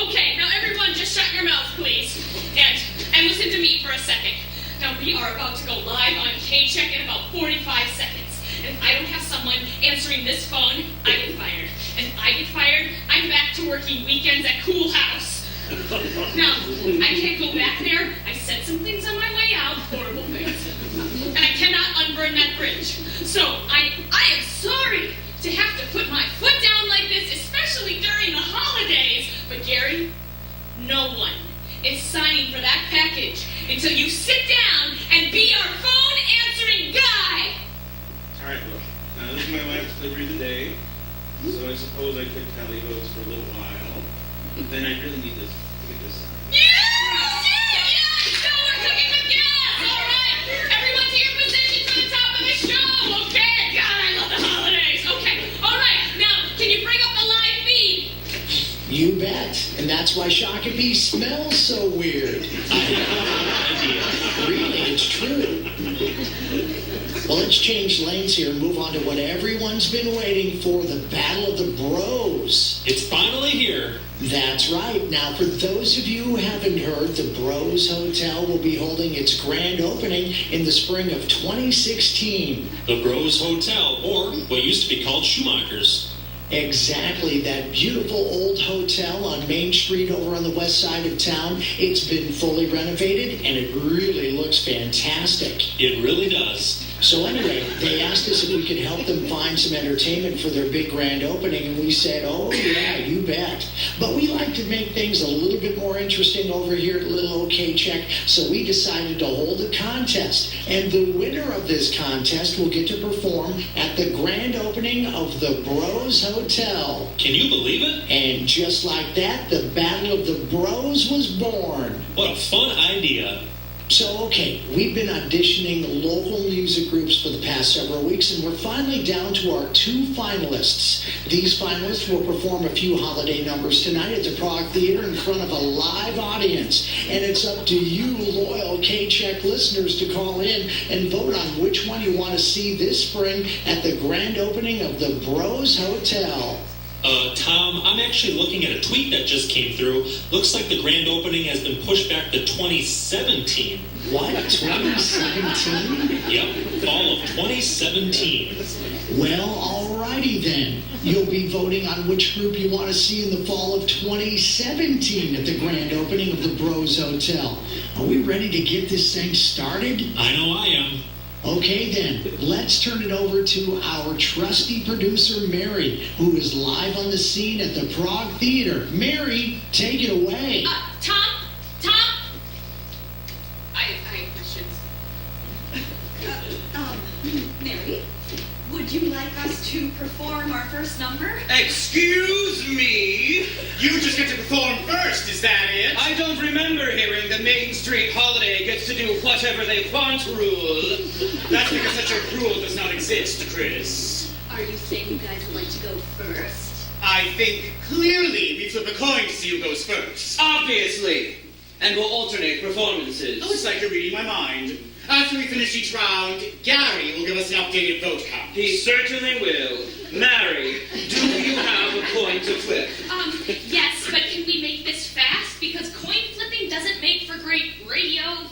Speaker 11: Okay, now everyone just shut your mouth, please. And listen to me for a second. Now, we are about to go live on KCHK in about 45 seconds. And if I don't have someone answering this phone, I get fired. And if I get fired, I'm back to working weekends at Cool House. Now, I can't go back there. I said some things on my way out, horrible things. And I cannot unburn that bridge. So I am sorry to have to put my foot down like this, especially during the holidays. But Gary, no one is signing for that package until you sit down and be our phone answering guy.
Speaker 7: All right, look. This is my last delivery of the day, so I suppose I could tally votes for a little while. But then I really need this to get this signed.
Speaker 11: Yes! No, we're cooking with gas! All right! Everyone to your position for the top of the show, okay? God, I love the holidays. Okay, all right. Now, can you bring up the live feed?
Speaker 12: You bet. And that's why Shakopee smells so weird. Really, it's true. Well, let's change lanes here and move on to what everyone's been waiting for, the Battle of the Bros.
Speaker 13: It's finally here.
Speaker 12: That's right. Now, for those of you who haven't heard, the Broz Hotel will be holding its grand opening in the spring of 2016.
Speaker 13: The Broz Hotel, or what used to be called Schumacher's.
Speaker 12: Exactly, that beautiful old hotel on Main Street over on the west side of town. It's been fully renovated, and it really looks fantastic.
Speaker 13: It really does.
Speaker 12: So anyway, they asked us if we could help them find some entertainment for their big grand opening, and we said, oh yeah, you bet. But we like to make things a little bit more interesting over here at Little old KCHK, so we decided to hold a contest. And the winner of this contest will get to perform at the grand opening of the Broz Hotel.
Speaker 13: Can you believe it?
Speaker 12: And just like that, the Battle of the Bros was born.
Speaker 13: What a fun idea.
Speaker 12: So, okay, we've been auditioning local music groups for the past several weeks, and we're finally down to our 2 finalists. These finalists will perform a few holiday numbers tonight at the Prague Theater in front of a live audience. And it's up to you, loyal KCHK listeners, to call in and vote on which one you want to see this spring at the grand opening of the Broz Hotel.
Speaker 13: Tom, I'm actually looking at a tweet that just came through. Looks like the grand opening has been pushed back to 2017.
Speaker 12: What? 2017?
Speaker 13: Yep, fall of 2017.
Speaker 12: Well, alrighty then. You'll be voting on which group you want to see in the fall of 2017 at the grand opening of the Broz Hotel. Are we ready to get this thing started?
Speaker 13: I know I am.
Speaker 12: Okay then, let's turn it over to our trusty producer, Mary, who is live on the scene at the Prague Theater. Mary, take it away.
Speaker 11: Tom? I have questions.
Speaker 14: Mary, would you like us to perform our first number?
Speaker 16: Excuse me?
Speaker 17: You just get to perform first, is that it?
Speaker 16: I don't remember hearing the Main Street Holiday gets to do whatever they want rule.
Speaker 17: That's because such a rule does not exist, Chris.
Speaker 14: Are you saying you guys would like to go first?
Speaker 17: I think clearly we flip a coin to see who goes first.
Speaker 16: Obviously. And we'll alternate performances.
Speaker 17: Oh, it's like you're reading my mind. After we finish each round, Gary will give us an updated vote count.
Speaker 16: He certainly will. Mary, do you have a coin to flip?
Speaker 11: Yes, but can we make this fast? Because coin flipping doesn't make for great radio.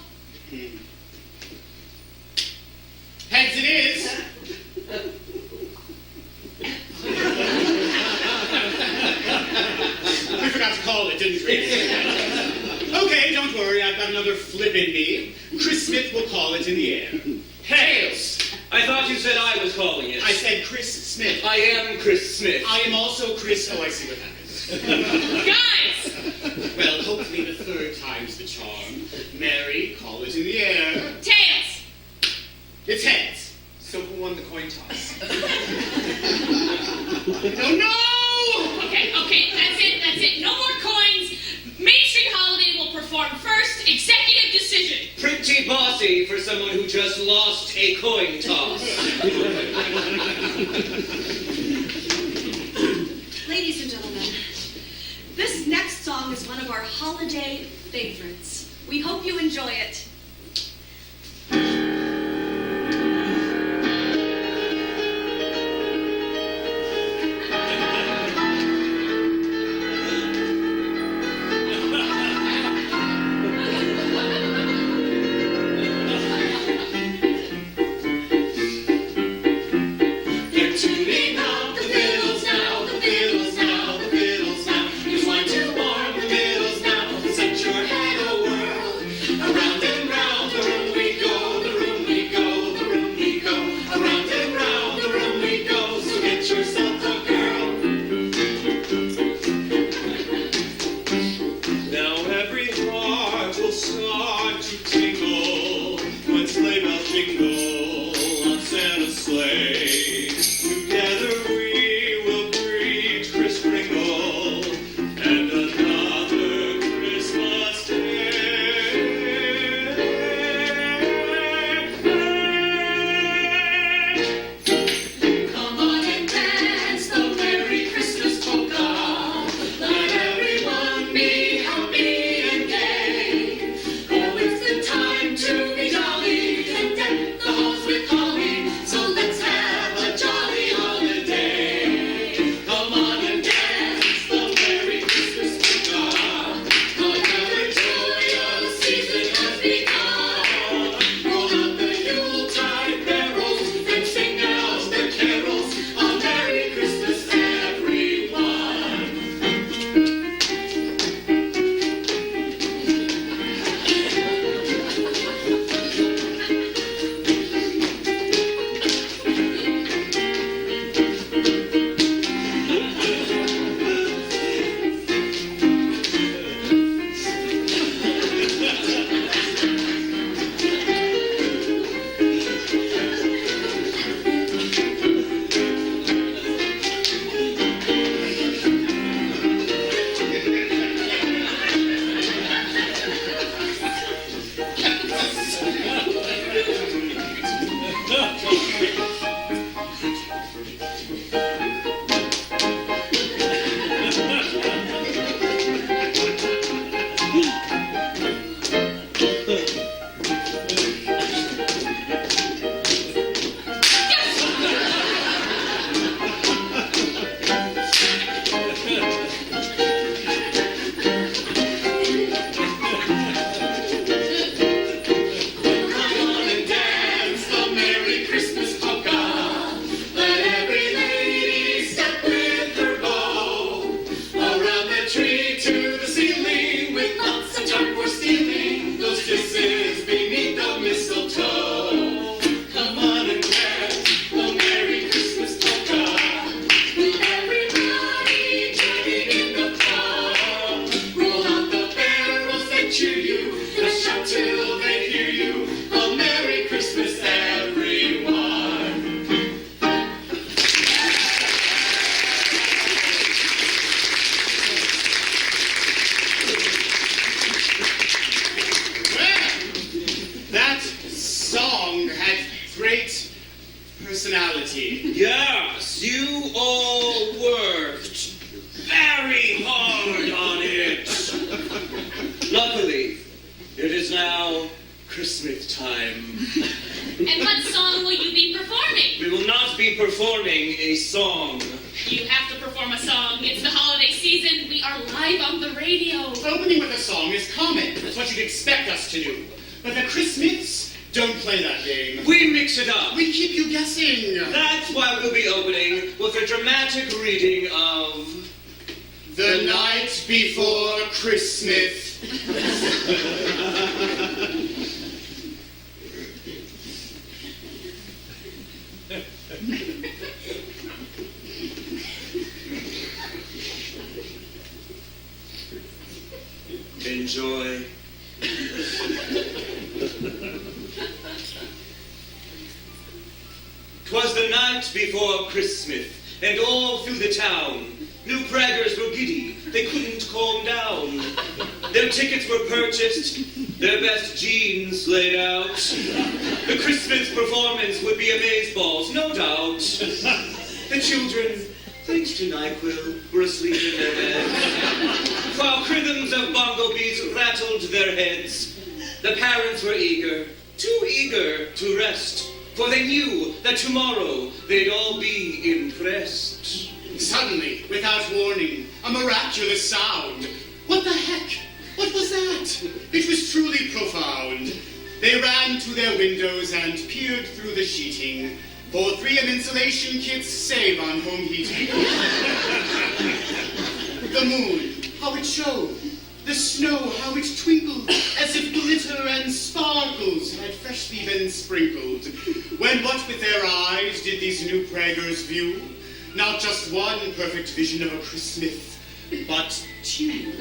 Speaker 17: Heads it is. We forgot to call it, didn't we? Okay, don't worry. I've got another flip in me. Chris Smith will call it in the air.
Speaker 16: Tails! I thought you said I was calling it.
Speaker 17: I said Chris Smith.
Speaker 16: I am Chris Smith.
Speaker 17: I am also Chris. Oh, I see what happened.
Speaker 11: Guys!
Speaker 17: Well, hopefully the third time's the charm. Mary, call it in the air.
Speaker 11: Tails!
Speaker 17: It's heads. So who won the coin toss? Oh, no!
Speaker 11: Okay, that's it. No more coins. Main Street Holiday will perform first. Executive decision.
Speaker 16: Pretty bossy. party for someone who just lost a coin toss.
Speaker 14: Ladies and gentlemen, this next song is one of our holiday favorites. We hope you enjoy it.
Speaker 16: Yes, you all worked very hard on it. Luckily, it is now Christmas time.
Speaker 11: And what song will you be performing?
Speaker 16: We will not be performing a song.
Speaker 11: You have to perform a song. It's the holiday season. We are live on the radio.
Speaker 17: Opening with a song is common. That's what you'd expect us to do. But the Christmas don't play that game.
Speaker 16: We mix it up.
Speaker 17: We keep you guessing.
Speaker 16: That's why we'll be opening with a dramatic reading of
Speaker 17: The Night Before Christmas.
Speaker 16: Enjoy. 'Twas the night before Christmas, and all through the town, New Praggers were giddy, they couldn't calm down. Their tickets were purchased, their best jeans laid out. The Christmas performance would be amazeballs, no doubt. The children, thanks to NyQuil, were asleep in their beds, while rhythms of bumblebees rattled their heads. The parents were eager, too eager to rest, for they knew that tomorrow they'd all be impressed.
Speaker 17: Suddenly, without warning, a miraculous sound. What the heck? What was that? It was truly profound. They ran to their windows and peered through the sheeting. For 3M insulation kits save on home heating. The moon, how it shone. The snow, how it twinkled, as if glitter and sparkles had freshly been sprinkled. When what with their eyes did these new Praggers view? Not just one perfect vision of a Christmas, but two.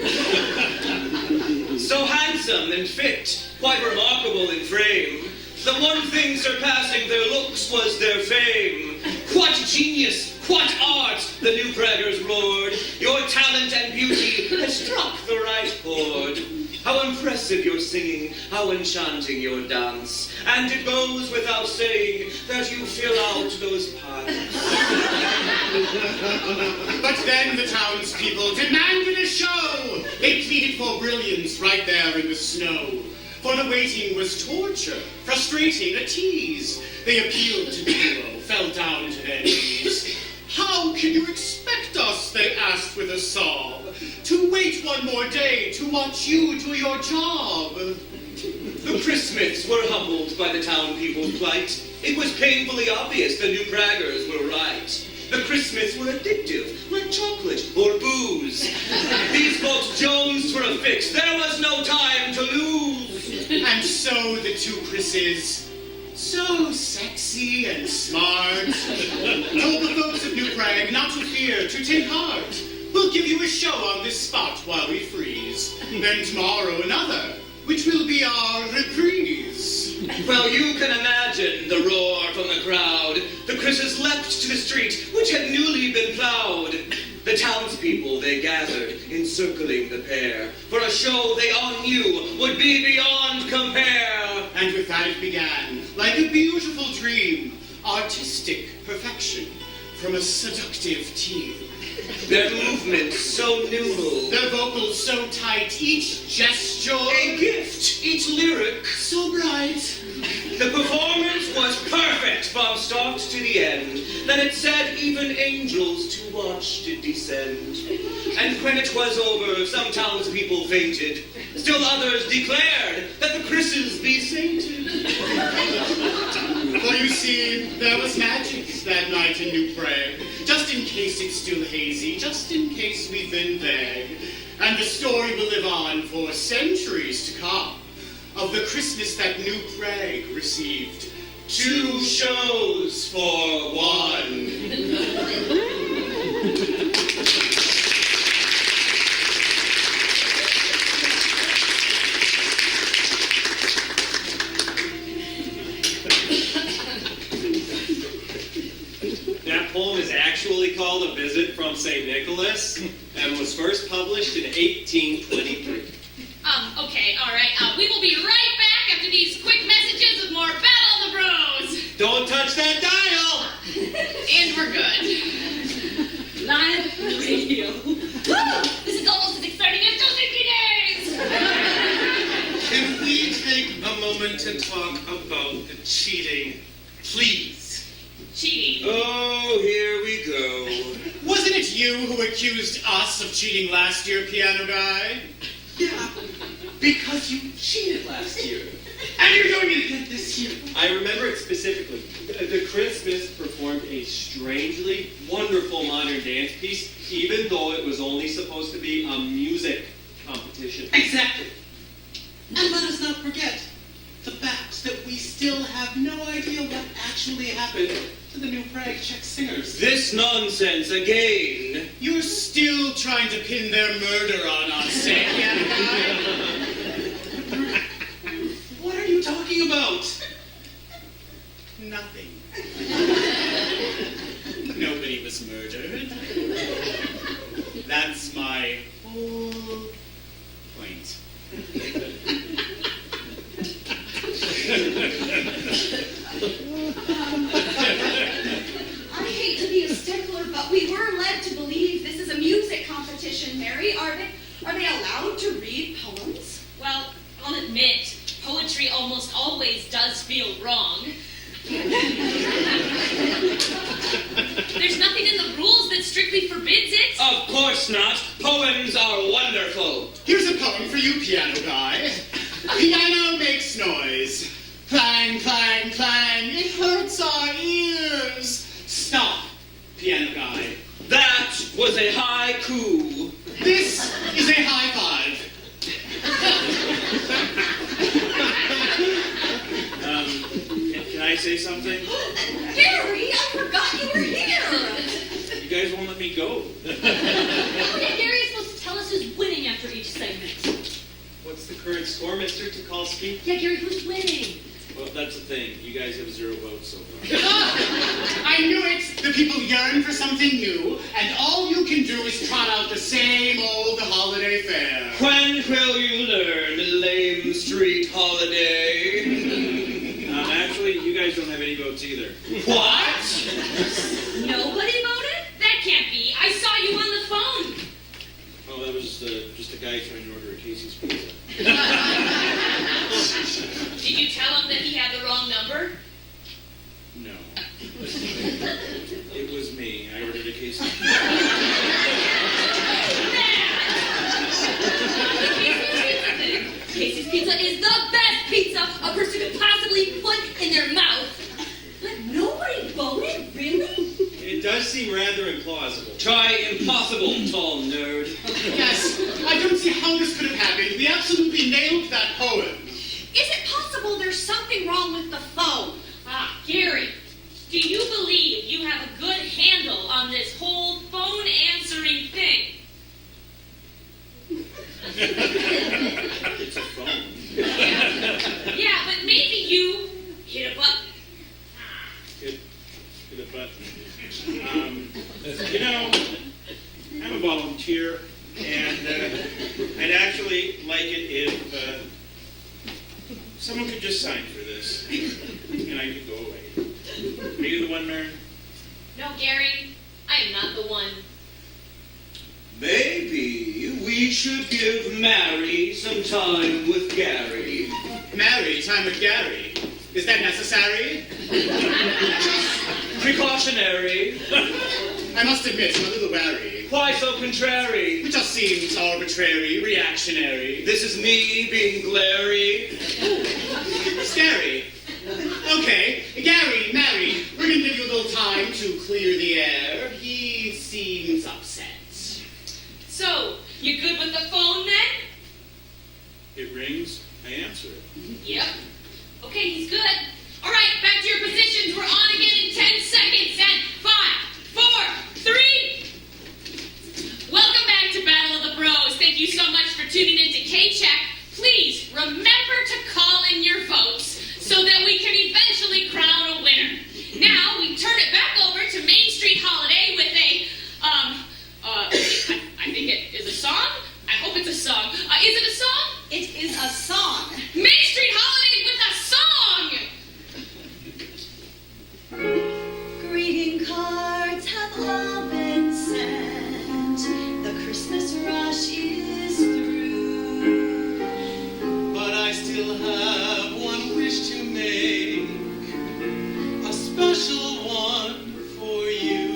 Speaker 16: So handsome and fit, quite remarkable in frame. The one thing surpassing their looks was their fame. What genius, what art, the new Praggers roared. Your talent and beauty has struck the right chord. How impressive your singing, how enchanting your dance. And it goes without saying that you fill out those parts.
Speaker 17: But then the townspeople demanded a show. They pleaded for brilliance right there in the snow. For the waiting was torture, frustrating, a tease. They appealed to the hero, fell down to their knees. How can you expect us, they asked with a sob, to wait one more day to watch you do your job?
Speaker 16: The Christmas were humbled by the town people's plight. It was painfully obvious the new Praggers were right. The Christmas were addictive, like chocolate or booze. These folks jonesed for a fix. There was no time to lose.
Speaker 17: And so the two Chris's, so sexy and smart, told the folks of New Prague not to fear, to take heart. We'll give you a show on this spot while we freeze. Then tomorrow another, which will be our reprise.
Speaker 16: Well, you can imagine the roar from the crowd. The Chris's leapt to the street, which had newly been plowed. The townspeople, they gathered, encircling the pair, for a show they all knew would be beyond compare.
Speaker 17: And with that it began, like a beautiful dream, artistic perfection from a seductive team.
Speaker 16: Their movements so nimble,
Speaker 17: their vocals so tight, each gesture
Speaker 16: a gift, each lyric
Speaker 17: so bright.
Speaker 16: The performance was perfect from start to the end. Then it said even angels to watch did descend. And when it was over, some townspeople fainted. Still others declared that the Chris's be sainted.
Speaker 17: For you see, there was magic that night in New Prague. Just in case it's still hazy, just in case we've been vague. And the story will live on for centuries to come of the Christmas that New Prague received. 2 shows for 1.
Speaker 7: That poem is actually called A Visit from St. Nicholas and was first published in 1823.
Speaker 11: Okay, all right. We will be right back after these quick messages with more Battle of the Bros.
Speaker 7: Don't touch that dial!
Speaker 11: And we're good. Live radio. This is almost as exciting as Dorothy days!
Speaker 13: Can we take a moment to talk about the cheating, please?
Speaker 11: Cheating.
Speaker 16: Oh, here we go.
Speaker 17: Wasn't it you who accused us of cheating last year, piano guy?
Speaker 13: Yeah, because you cheated last year. And you're doing it again this year.
Speaker 7: I remember it specifically. The Christmas performed a strangely wonderful modern dance piece, even though it was only supposed to be a music competition.
Speaker 13: Exactly. And let us not forget the fact that we still have no idea what actually happened to the new Prague Czech singers.
Speaker 16: This nonsense again.
Speaker 17: You're still trying to pin their murder on us, eh, piano guy?
Speaker 13: What are you talking about?
Speaker 17: Nothing. Nobody was murdered. That's my whole point.
Speaker 14: Mary, are they allowed to read poems?
Speaker 11: Well, I'll admit, poetry almost always does feel wrong. There's nothing in the rules that strictly forbids it.
Speaker 16: Of course not. Poems are wonderful.
Speaker 17: Here's a poem for you, piano guy. Piano makes noise. Clang, clang, clang. It hurts our ears. Stop, piano guy.
Speaker 16: That was a haiku.
Speaker 17: This is a high five.
Speaker 18: Can I say something?
Speaker 14: Gary, I forgot you were here.
Speaker 18: You guys won't let me go.
Speaker 11: Yeah, Gary is supposed to tell us who's winning after each segment.
Speaker 18: What's the current score, Mr. Tukalski?
Speaker 11: Yeah, Gary, who's winning?
Speaker 18: Well, that's the thing. You guys have 0 votes so far.
Speaker 17: I knew it! The people yearn for something new, and all you can do is trot out the same old holiday fare.
Speaker 16: When will you learn, lame street holiday?
Speaker 18: Actually, you guys don't have any votes either.
Speaker 16: What?
Speaker 11: Nobody voted? That can't be. I saw you on the phone.
Speaker 18: Oh, that was just a guy trying to order a Casey's pizza.
Speaker 11: Did you tell him that he had the wrong number?
Speaker 18: No. It was me. I ordered a Casey's pizza.
Speaker 11: Casey's Pizza is the best pizza a person could possibly put in their mouth. But nobody voted, really?
Speaker 18: It does seem rather implausible.
Speaker 16: Try impossible, tall nerd.
Speaker 17: Yes, I don't see how this could have happened. We absolutely nailed that poem.
Speaker 14: Is it possible there's something wrong with the phone?
Speaker 11: Ah, Gary, do you believe you have a good handle on this whole phone answering thing?
Speaker 18: It's a phone.
Speaker 11: Yeah, but maybe you hit a button.
Speaker 18: Hit a button. You know, I'm a volunteer, and I'd actually like it if someone could just sign for this, and I could go away. Are you the one, Mary?
Speaker 11: No, Gary, I am not the one.
Speaker 16: Maybe we should give Mary some time with Gary.
Speaker 17: Mary, time with Gary. Is that necessary?
Speaker 16: Precautionary.
Speaker 17: I must admit, I'm a little wary.
Speaker 16: Why so contrary?
Speaker 17: It just seems arbitrary, reactionary.
Speaker 16: This is me being glary.
Speaker 17: Scary. Okay, Gary, Mary, we're gonna give you a little time to clear the air. He seems upset.
Speaker 11: So, you good with the phone then?
Speaker 18: It rings, I answer it.
Speaker 11: Yep. Okay, he's good. All right, back to your positions. We're on again in 10 seconds. And 5, 4, 3. Welcome back to Battle of the Bros. Thank you so much for tuning in to KCHK. Please remember to call in your votes so that we can eventually crown a winner. Now, we turn it back over to Main Street Holiday with a, I think it is a song. I hope it's a song. Is it a song?
Speaker 14: It is a song.
Speaker 11: Main Street Holiday with a song!
Speaker 14: Greeting cards have all been sent. The Christmas rush is through.
Speaker 15: But I still have one wish to make, a special one for you.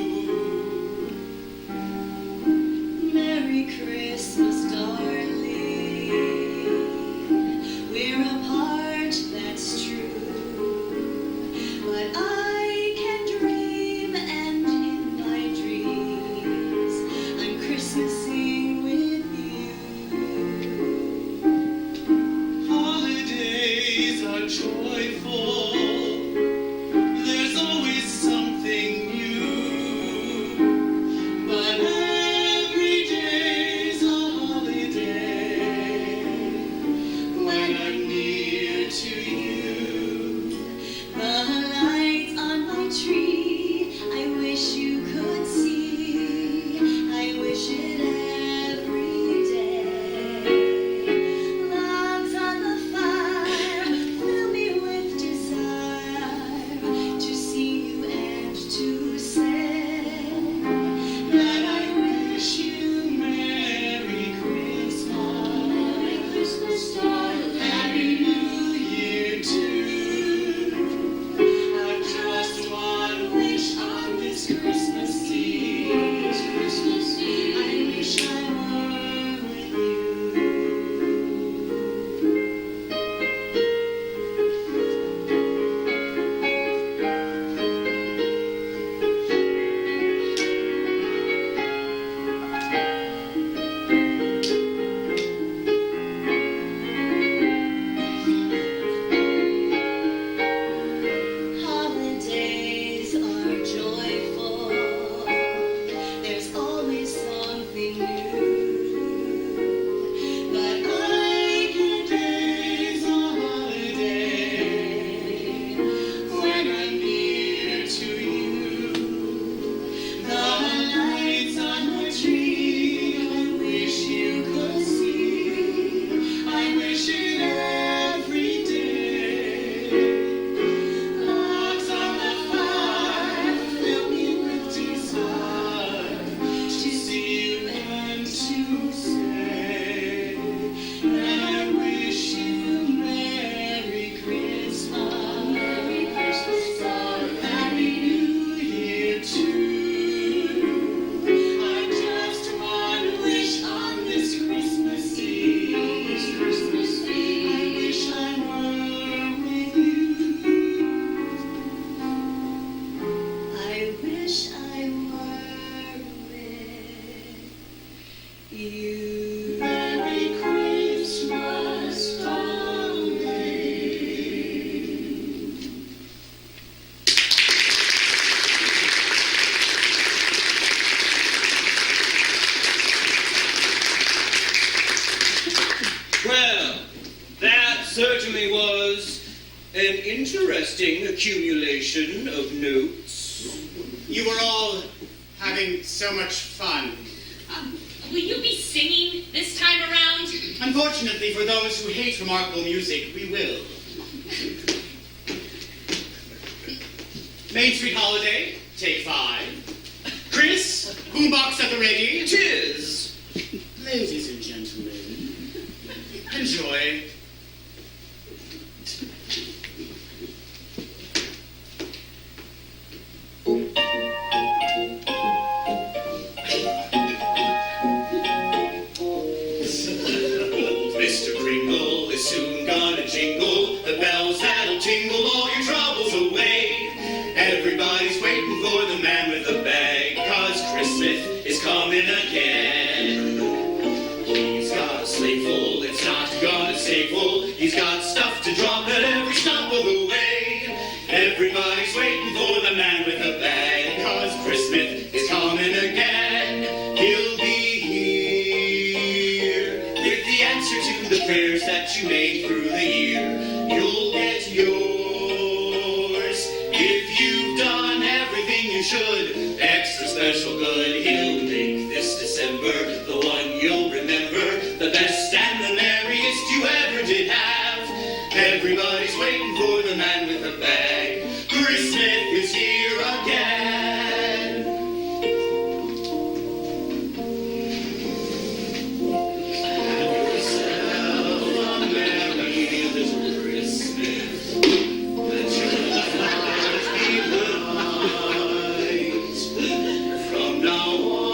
Speaker 14: Merry Christmas, darling. We're apart, that's true. But I can dream, and in my dreams, I'm Christmasing with you.
Speaker 15: Holidays are joyful. There's always something new. But every day's a holiday.
Speaker 14: you. Merry Christmas, darling.
Speaker 16: Well, that certainly was an interesting accumulation of notes.
Speaker 17: You were all having so much fun.
Speaker 11: Will you be singing this time around?
Speaker 17: Unfortunately, for those who hate remarkable music, we will. Main Street Holiday, take 5. Chris, boombox at the ready.
Speaker 16: Tis.
Speaker 17: Ladies and gentlemen, enjoy.
Speaker 16: Mr. Kringle is soon gonna jingle the bells that'll tingle all your troubles away. Everybody's waiting for the man with the bag, 'cause Christmas is coming again. He's got a sleigh full, it's not gonna stay full. He's got stuff to drop at every stop of the way. Everybody's waiting for the man with the bag, 'cause Christmas is coming again. He'll be here with the answer to the prayers that you made through the year. You'll get yours if you've done everything you should. Extra special good, he'll make this December the one you'll remember, the best and the merriest you ever did have. Everybody's waiting for the man with the bag. Christmas is here again. Have yourself a merry little Christmas. Let your heart be light. From now on,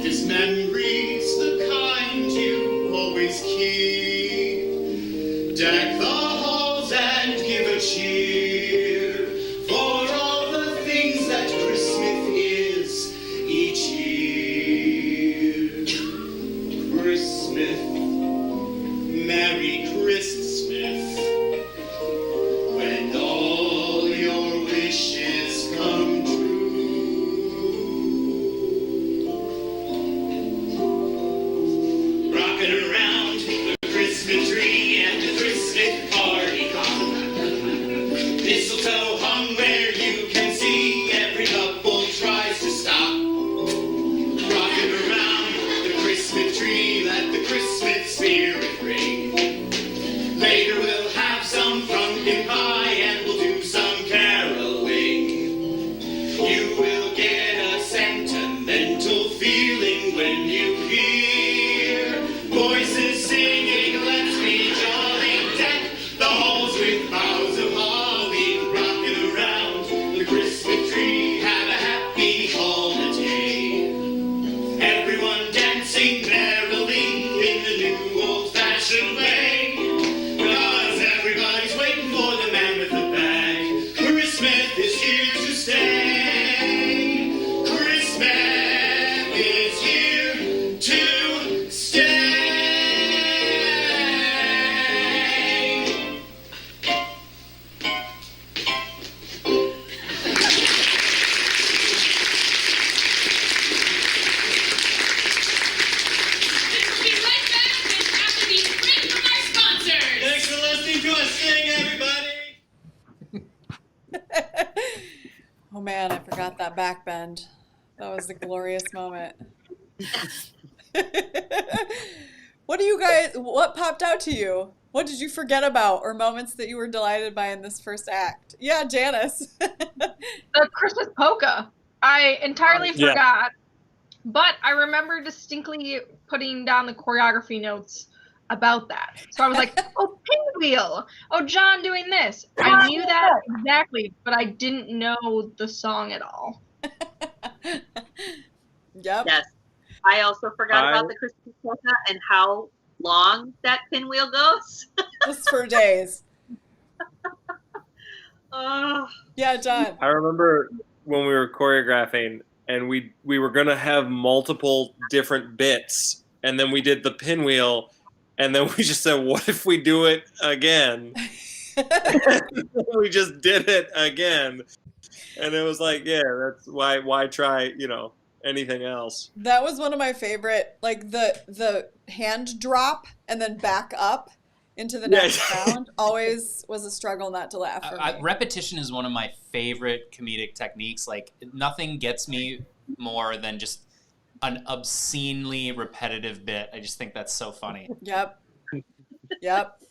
Speaker 17: Sweetest memories, the kind you always keep. Deck the halls and give a cheer for all the things that Christmas is each year. Christmas, Merry Christmas, when all your wishes come true. Rocking around the Christmas tree and the Christmas party hop. Mistletoe hung where you can see, every couple tries to stop. Rocking around the Christmas tree, let the Christmas spirit ring. Later we'll have some pumpkin pie and we'll do some caroling. You will get a sentimental feeling when you hear voices singing, let's be jolly, deck the halls with boughs of holly. Rocking around the Christmas tree, have a happy holiday. Everyone dancing merrily in the new old-fashioned way. Cause everybody's waiting for the man with the bag. Christmas is here to stay. Christmas is here to stay.
Speaker 11: We'll be right back with after these break from our sponsors.
Speaker 16: Thanks for listening to us sing, everybody.
Speaker 1: Oh man, I forgot that back bend. That was a glorious moment. What popped out to you? What did you forget about, or moments that you were delighted by in this first act? Yeah, Janice.
Speaker 9: The Christmas polka. I entirely
Speaker 19: Yeah.
Speaker 9: forgot, but I remember distinctly putting down the choreography notes about that. So I was like, oh, pinwheel. Oh, John doing this. I knew that exactly, but I didn't know the song at all.
Speaker 1: Yep.
Speaker 8: Yes. I also forgot about the Christmas polka and how long that pinwheel goes.
Speaker 1: Just for days.
Speaker 8: Oh.
Speaker 1: Yeah, John.
Speaker 19: I remember when we were choreographing and we were gonna have multiple different bits, and then we did the pinwheel, and then we just said, what if we do it again? We just did it again. And it was like, yeah, that's why try, anything else.
Speaker 1: That was one of my favorite, like the hand drop and then back up into the next round always was a struggle not to laugh for me.
Speaker 2: Repetition is one of my favorite comedic techniques. Like, nothing gets me more than just an obscenely repetitive bit. I just think that's so funny.
Speaker 1: Yep. Yep.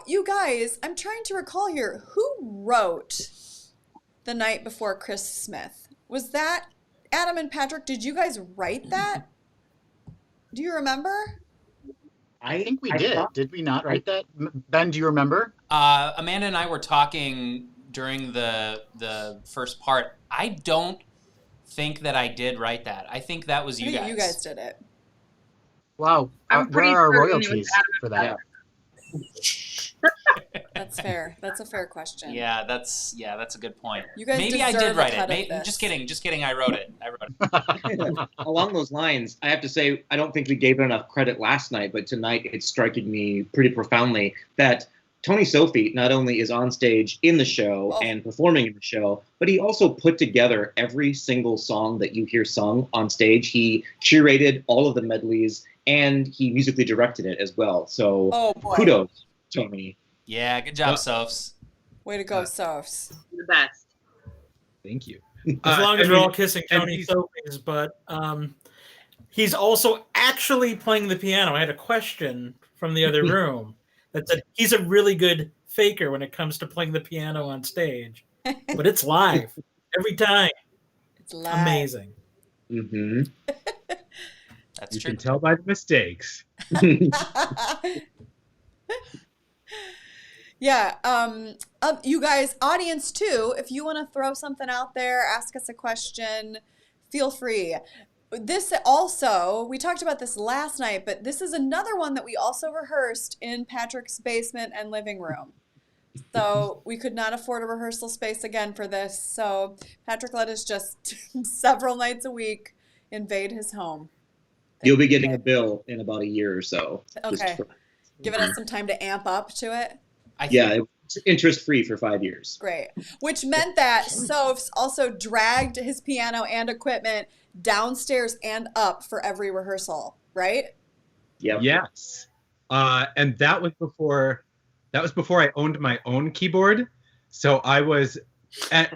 Speaker 1: You guys, I'm trying to recall here, who wrote The Night Before Christmas? Was that Adam and Patrick? Did you guys write that? Do you remember?
Speaker 5: I think we did. Did we not write that? Ben, do you remember?
Speaker 2: Amanda and I were talking during the first part. I don't think that I did write that. I think that was you guys.
Speaker 1: You guys did it.
Speaker 5: Wow. Where are our royalties for that?
Speaker 1: That's fair. That's a fair question.
Speaker 2: Yeah, that's a good point.
Speaker 1: You guys
Speaker 2: Maybe I
Speaker 1: deserve
Speaker 2: did write
Speaker 1: a cut
Speaker 2: it.
Speaker 1: of this.
Speaker 2: Just kidding. I wrote it.
Speaker 3: Along those lines, I have to say, I don't think we gave it enough credit last night, but tonight it's striking me pretty profoundly that Tony Sophie not only is on stage in the show and performing in the show, but he also put together every single song that you hear sung on stage. He curated all of the medleys, and he musically directed it as well. So kudos, Tony.
Speaker 2: Yeah, good job, Sophs.
Speaker 1: Way to go, Sophs.
Speaker 8: The best.
Speaker 6: Thank you.
Speaker 10: As long as we're all kissing Tony Sophie's, but he's also actually playing the piano. I had a question from the other room that said he's a really good faker when it comes to playing the piano on stage, but it's live every time.
Speaker 1: It's live.
Speaker 10: Amazing.
Speaker 3: Mm-hmm.
Speaker 2: That's
Speaker 6: you
Speaker 2: true.
Speaker 6: can tell by the mistakes.
Speaker 1: Yeah. You guys, audience too, if you want to throw something out there, ask us a question, feel free. this also, we talked about this last night, but this is another one that we also rehearsed in Patrick's basement and living room. So we could not afford a rehearsal space again for this. So Patrick let us just several nights a week invade his home.
Speaker 3: You'll be getting a bill in about a year or so.
Speaker 1: Okay. Giving us some time to amp up to it.
Speaker 3: Yeah, it's interest-free for 5 years.
Speaker 1: Great. Which meant that Sophs also dragged his piano and equipment downstairs and up for every rehearsal, right?
Speaker 3: Yep.
Speaker 6: Yes. And that was before I owned my own keyboard. So I was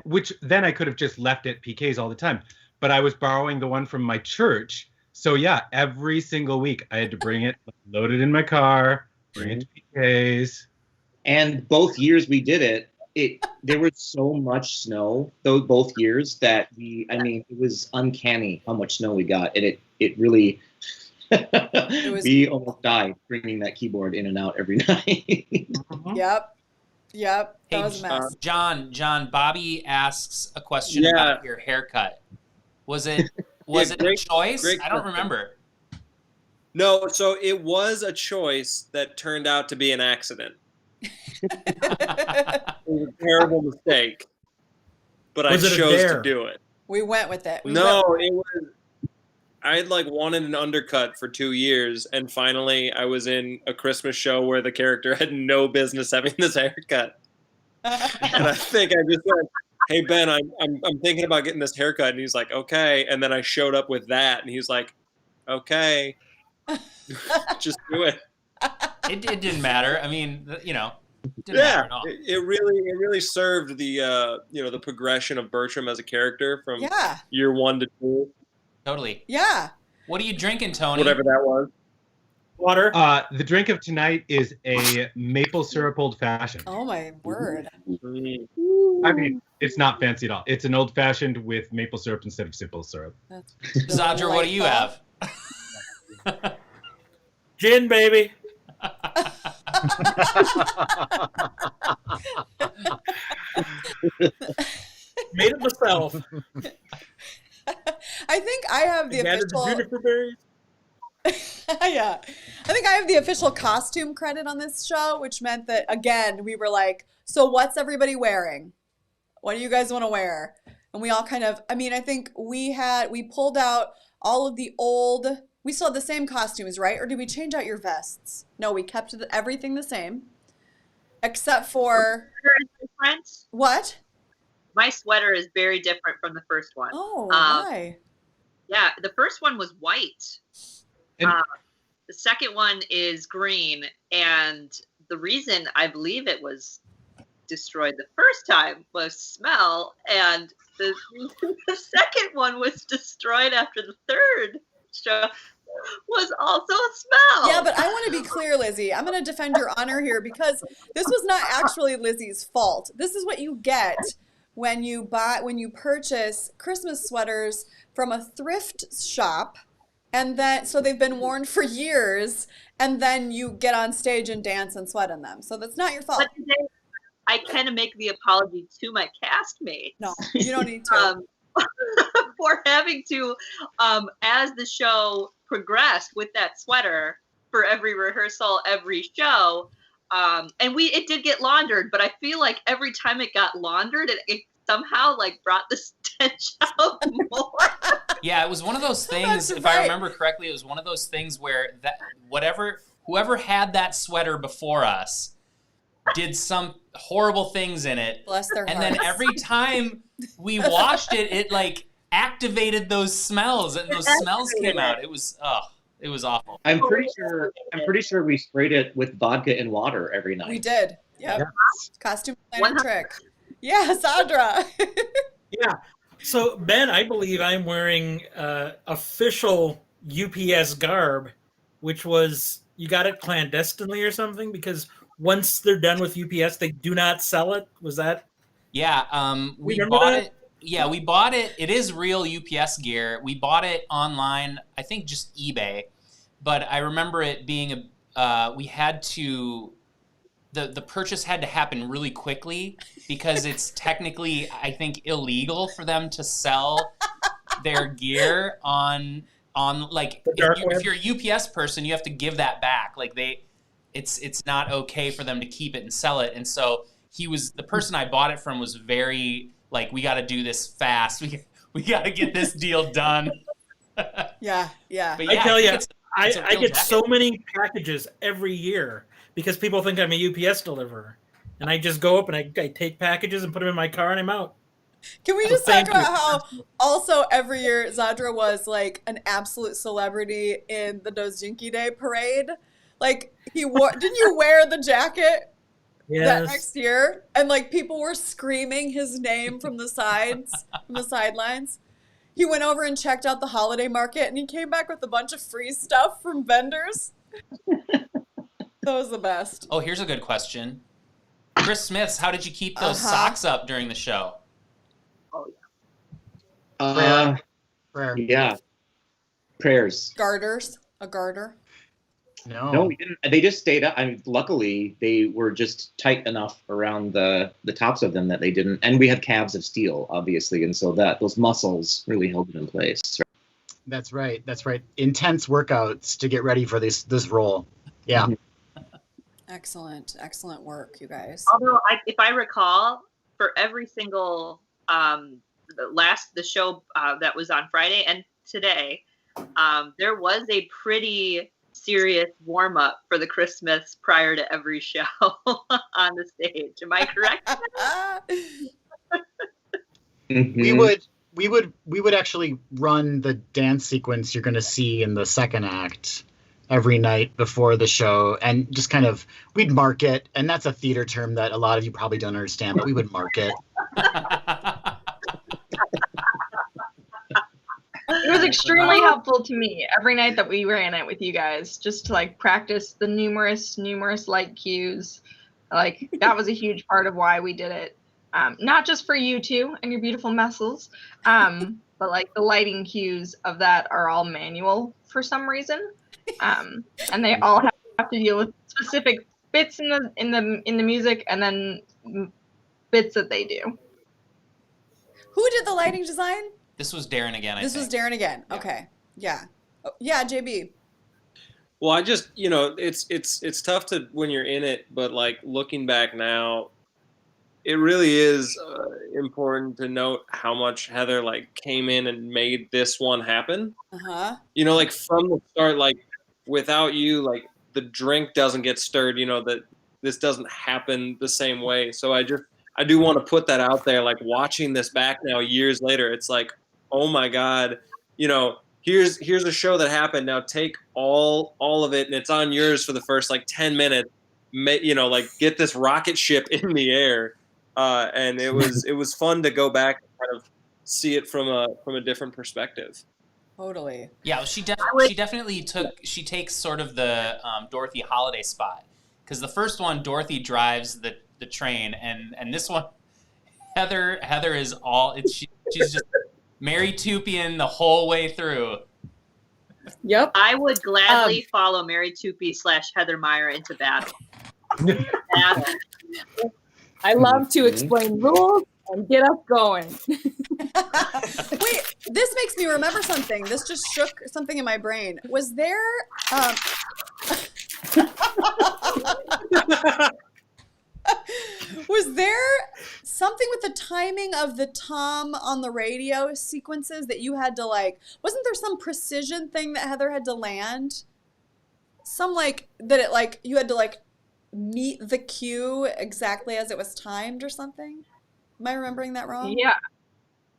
Speaker 6: which then I could have just left at PK's all the time. But I was borrowing the one from my church. So yeah, every single week I had to bring it, load it in my car, bring it to PK's.
Speaker 3: And both years we did it, there was so much snow both years that it was uncanny how much snow we got. And it really, we almost died bringing that keyboard in and out every night.
Speaker 1: Yep. That
Speaker 2: Hey,
Speaker 1: was a mess.
Speaker 2: John, Bobby asks a question about your haircut. Was it a choice? I don't remember.
Speaker 19: No, so it was a choice that turned out to be an accident. It was a terrible mistake, but I chose to do it.
Speaker 1: We went with it.
Speaker 19: It was. I had wanted an undercut for 2 years, and finally I was in a Christmas show where the character had no business having this haircut. And I think I just said, "Hey Ben, I'm thinking about getting this haircut," and he's like, "Okay." And then I showed up with that, and he's like, "Okay, just do it."
Speaker 2: It didn't matter. I mean, didn't matter at all.
Speaker 19: It really served the the progression of Bertram as a character from year 1 to 2.
Speaker 2: Totally.
Speaker 1: Yeah.
Speaker 2: What are you drinking, Tony?
Speaker 19: Whatever that was.
Speaker 10: Water.
Speaker 6: The drink of tonight is a maple syrup old fashioned.
Speaker 1: Oh my word.
Speaker 6: I mean, it's not fancy at all. It's an old fashioned with maple syrup instead of simple syrup.
Speaker 2: Zadra, what do you have?
Speaker 10: Gin, baby. Made it myself.
Speaker 1: I think I have the official.
Speaker 10: Juniper berries.
Speaker 1: Yeah. I think I have the official costume credit on this show, which meant that, again, we were like, so what's everybody wearing? What do you guys want to wear? And we all kind of, I think we pulled out all of the old, we still had the same costumes, right? Or did we change out your vests? No, we kept everything the same. Except for.
Speaker 8: Different?
Speaker 1: What?
Speaker 8: My sweater is very different from the first one.
Speaker 1: Oh, why?
Speaker 8: Yeah, the first one was white. The second one is green, and the reason I believe it was destroyed the first time was smell, and the second one was destroyed after the third show was also a smell.
Speaker 1: Yeah, but I want to be clear, Lizzie. I'm going to defend your honor here because this was not actually Lizzie's fault. This is what you get when you purchase Christmas sweaters from a thrift shop, and then so they've been worn for years, and then you get on stage and dance and sweat in them. So that's not your fault.
Speaker 8: But today, I can make the apology to my castmate.
Speaker 1: No, you don't need to.
Speaker 8: For having to, as the show progressed with that sweater for every rehearsal, every show, and it did get laundered, but I feel like every time it got laundered, it somehow brought the stench out more.
Speaker 2: Yeah, it was one of those things, if I remember correctly, it was one of those things where whoever had that sweater before us did some horrible things in it.
Speaker 1: Bless their
Speaker 2: and
Speaker 1: hearts.
Speaker 2: then every time we washed it, it activated those smells, and those smells came out. It was awful.
Speaker 3: I'm pretty sure we sprayed it with vodka and water every night.
Speaker 1: We did. Yep. Costume planning trick. Yeah, Sandra.
Speaker 10: Yeah. So, Ben, I believe I'm wearing official UPS garb, which was, you got it clandestinely or something? Because once they're done with UPS, they do not sell it. Was that?
Speaker 2: Yeah, we bought it. Yeah, we bought it. It is real UPS gear. We bought it online, I think just eBay. But I remember it being we had to, the purchase had to happen really quickly because it's technically, I think, illegal for them to sell their gear on like if you're a UPS person, you have to give that back. Like it's not okay for them to keep it and sell it. And so the person I bought it from was very like, we got to do this fast. We got to get this deal done.
Speaker 1: Yeah.
Speaker 2: But
Speaker 10: I tell you, I get
Speaker 2: jacket.
Speaker 10: so many packages every year because people think I'm a UPS deliverer. And I just go up and I take packages and put them in my car and I'm out.
Speaker 1: Can we just talk about how also every year Zadra was like an absolute celebrity in the Dozinki Day parade? Like didn't you wear the jacket that next year? And like people were screaming his name from the sidelines. He went over and checked out the holiday market and he came back with a bunch of free stuff from vendors. That was the best.
Speaker 2: Oh, here's a good question. Chris Smiths, how did you keep those socks up during the show?
Speaker 5: Prayer.
Speaker 3: Yeah. Prayers.
Speaker 1: Garters. A garter.
Speaker 3: No, we didn't. They just stayed up. I mean, luckily, they were just tight enough around the tops of them that they didn't. And we had calves of steel, obviously, and so those muscles really held it in place.
Speaker 5: That's right. Intense workouts to get ready for this role. Yeah.
Speaker 3: Mm-hmm.
Speaker 1: Excellent work, you guys.
Speaker 8: Although, if I recall, for every single the show that was on Friday and today, there was a pretty serious warm-up for the Christmas prior to every show on the stage. Am I correct?
Speaker 5: Mm-hmm. We would actually run the dance sequence you're going to see in the second act every night before the show, and just kind of we'd mark it, and that's a theater term that a lot of you probably don't understand, but we would mark it.
Speaker 9: It was extremely helpful to me every night that we ran it with you guys, just to like practice the numerous light cues. Like that was a huge part of why we did it. Not just for you two and your beautiful muscles, but like the lighting cues of that are all manual for some reason, and they all have to deal with specific bits in the music and then bits that they do.
Speaker 1: Who did the lighting design?
Speaker 2: This was Darren again.
Speaker 1: This was Darren again. Okay. Yeah. Oh, yeah, JB.
Speaker 19: Well, I just, it's tough to when you're in it, but like looking back now, it really is important to note how much Heather like came in and made this one happen. Like from the start, like without you, like the drink doesn't get stirred. That this doesn't happen the same way. So I do want to put that out there. Like watching this back now, years later, it's like, oh my God, here's a show that happened. Now take all of it, and it's on yours for the first like 10 minutes. Like get this rocket ship in the air. And it was fun to go back and kind of see it from a different perspective.
Speaker 1: Totally.
Speaker 2: Yeah, she definitely takes sort of the Dorothy holiday spot, because the first one Dorothy drives the train, and this one Heather is she's just Mary Tupian the whole way through.
Speaker 4: Yep.
Speaker 8: I would gladly follow Mary Tupi / Heather Meyer into battle.
Speaker 4: I love to explain rules and get us going.
Speaker 1: Wait, this makes me remember something. This just shook something in my brain. Was there was there something with the timing of the Tom on the radio sequences that you had to wasn't there some precision thing that Heather had to land? Some you had to meet the cue exactly as it was timed or something? Am I remembering that wrong?
Speaker 9: Yeah.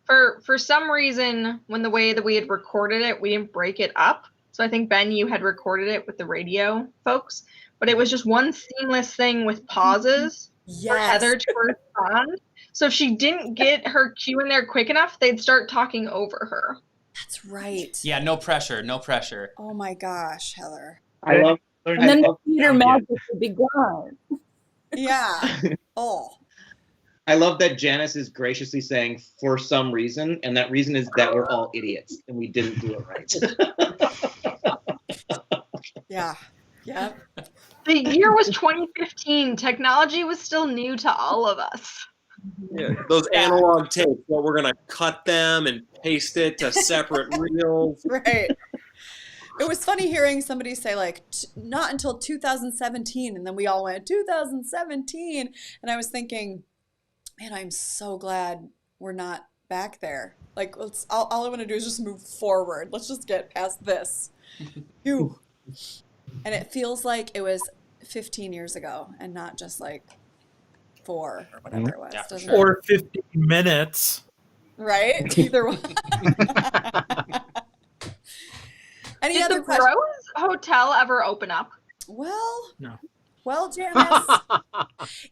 Speaker 9: For some reason, when the way that we had recorded it, we didn't break it up. So I think, Ben, you had recorded it with the radio folks, but it was just one seamless thing with pauses for Heather to respond. So if she didn't get her cue in there quick enough, they'd start talking over her.
Speaker 1: That's right.
Speaker 2: Yeah, no pressure.
Speaker 1: Oh my gosh, Heather.
Speaker 3: I love.
Speaker 4: And then the theater magic would be gone.
Speaker 1: Yeah. Oh.
Speaker 3: I love that Janice is graciously saying for some reason, and that reason is that we're all idiots and we didn't do it right.
Speaker 1: Yeah. Yeah.
Speaker 9: The year was 2015. Technology was still new to all of us.
Speaker 19: Yeah, those analog tapes, but we're gonna cut them and paste it to separate reels.
Speaker 1: Right. It was funny hearing somebody say like, not until 2017, and then we all went 2017, and I was thinking, man, I'm so glad we're not back there. Like, all I want to do is just move forward. Let's just get past this. Phew. And it feels like it was 15 years ago, and not just like 4 or whatever it was.
Speaker 2: Yeah,
Speaker 1: doesn't
Speaker 10: Or
Speaker 1: it?
Speaker 10: 15 minutes.
Speaker 1: Right? Either one. Any
Speaker 9: Did
Speaker 1: other
Speaker 9: the
Speaker 1: questions?
Speaker 9: Broz Hotel ever open up?
Speaker 1: Well,
Speaker 10: No.
Speaker 1: Well, Janice,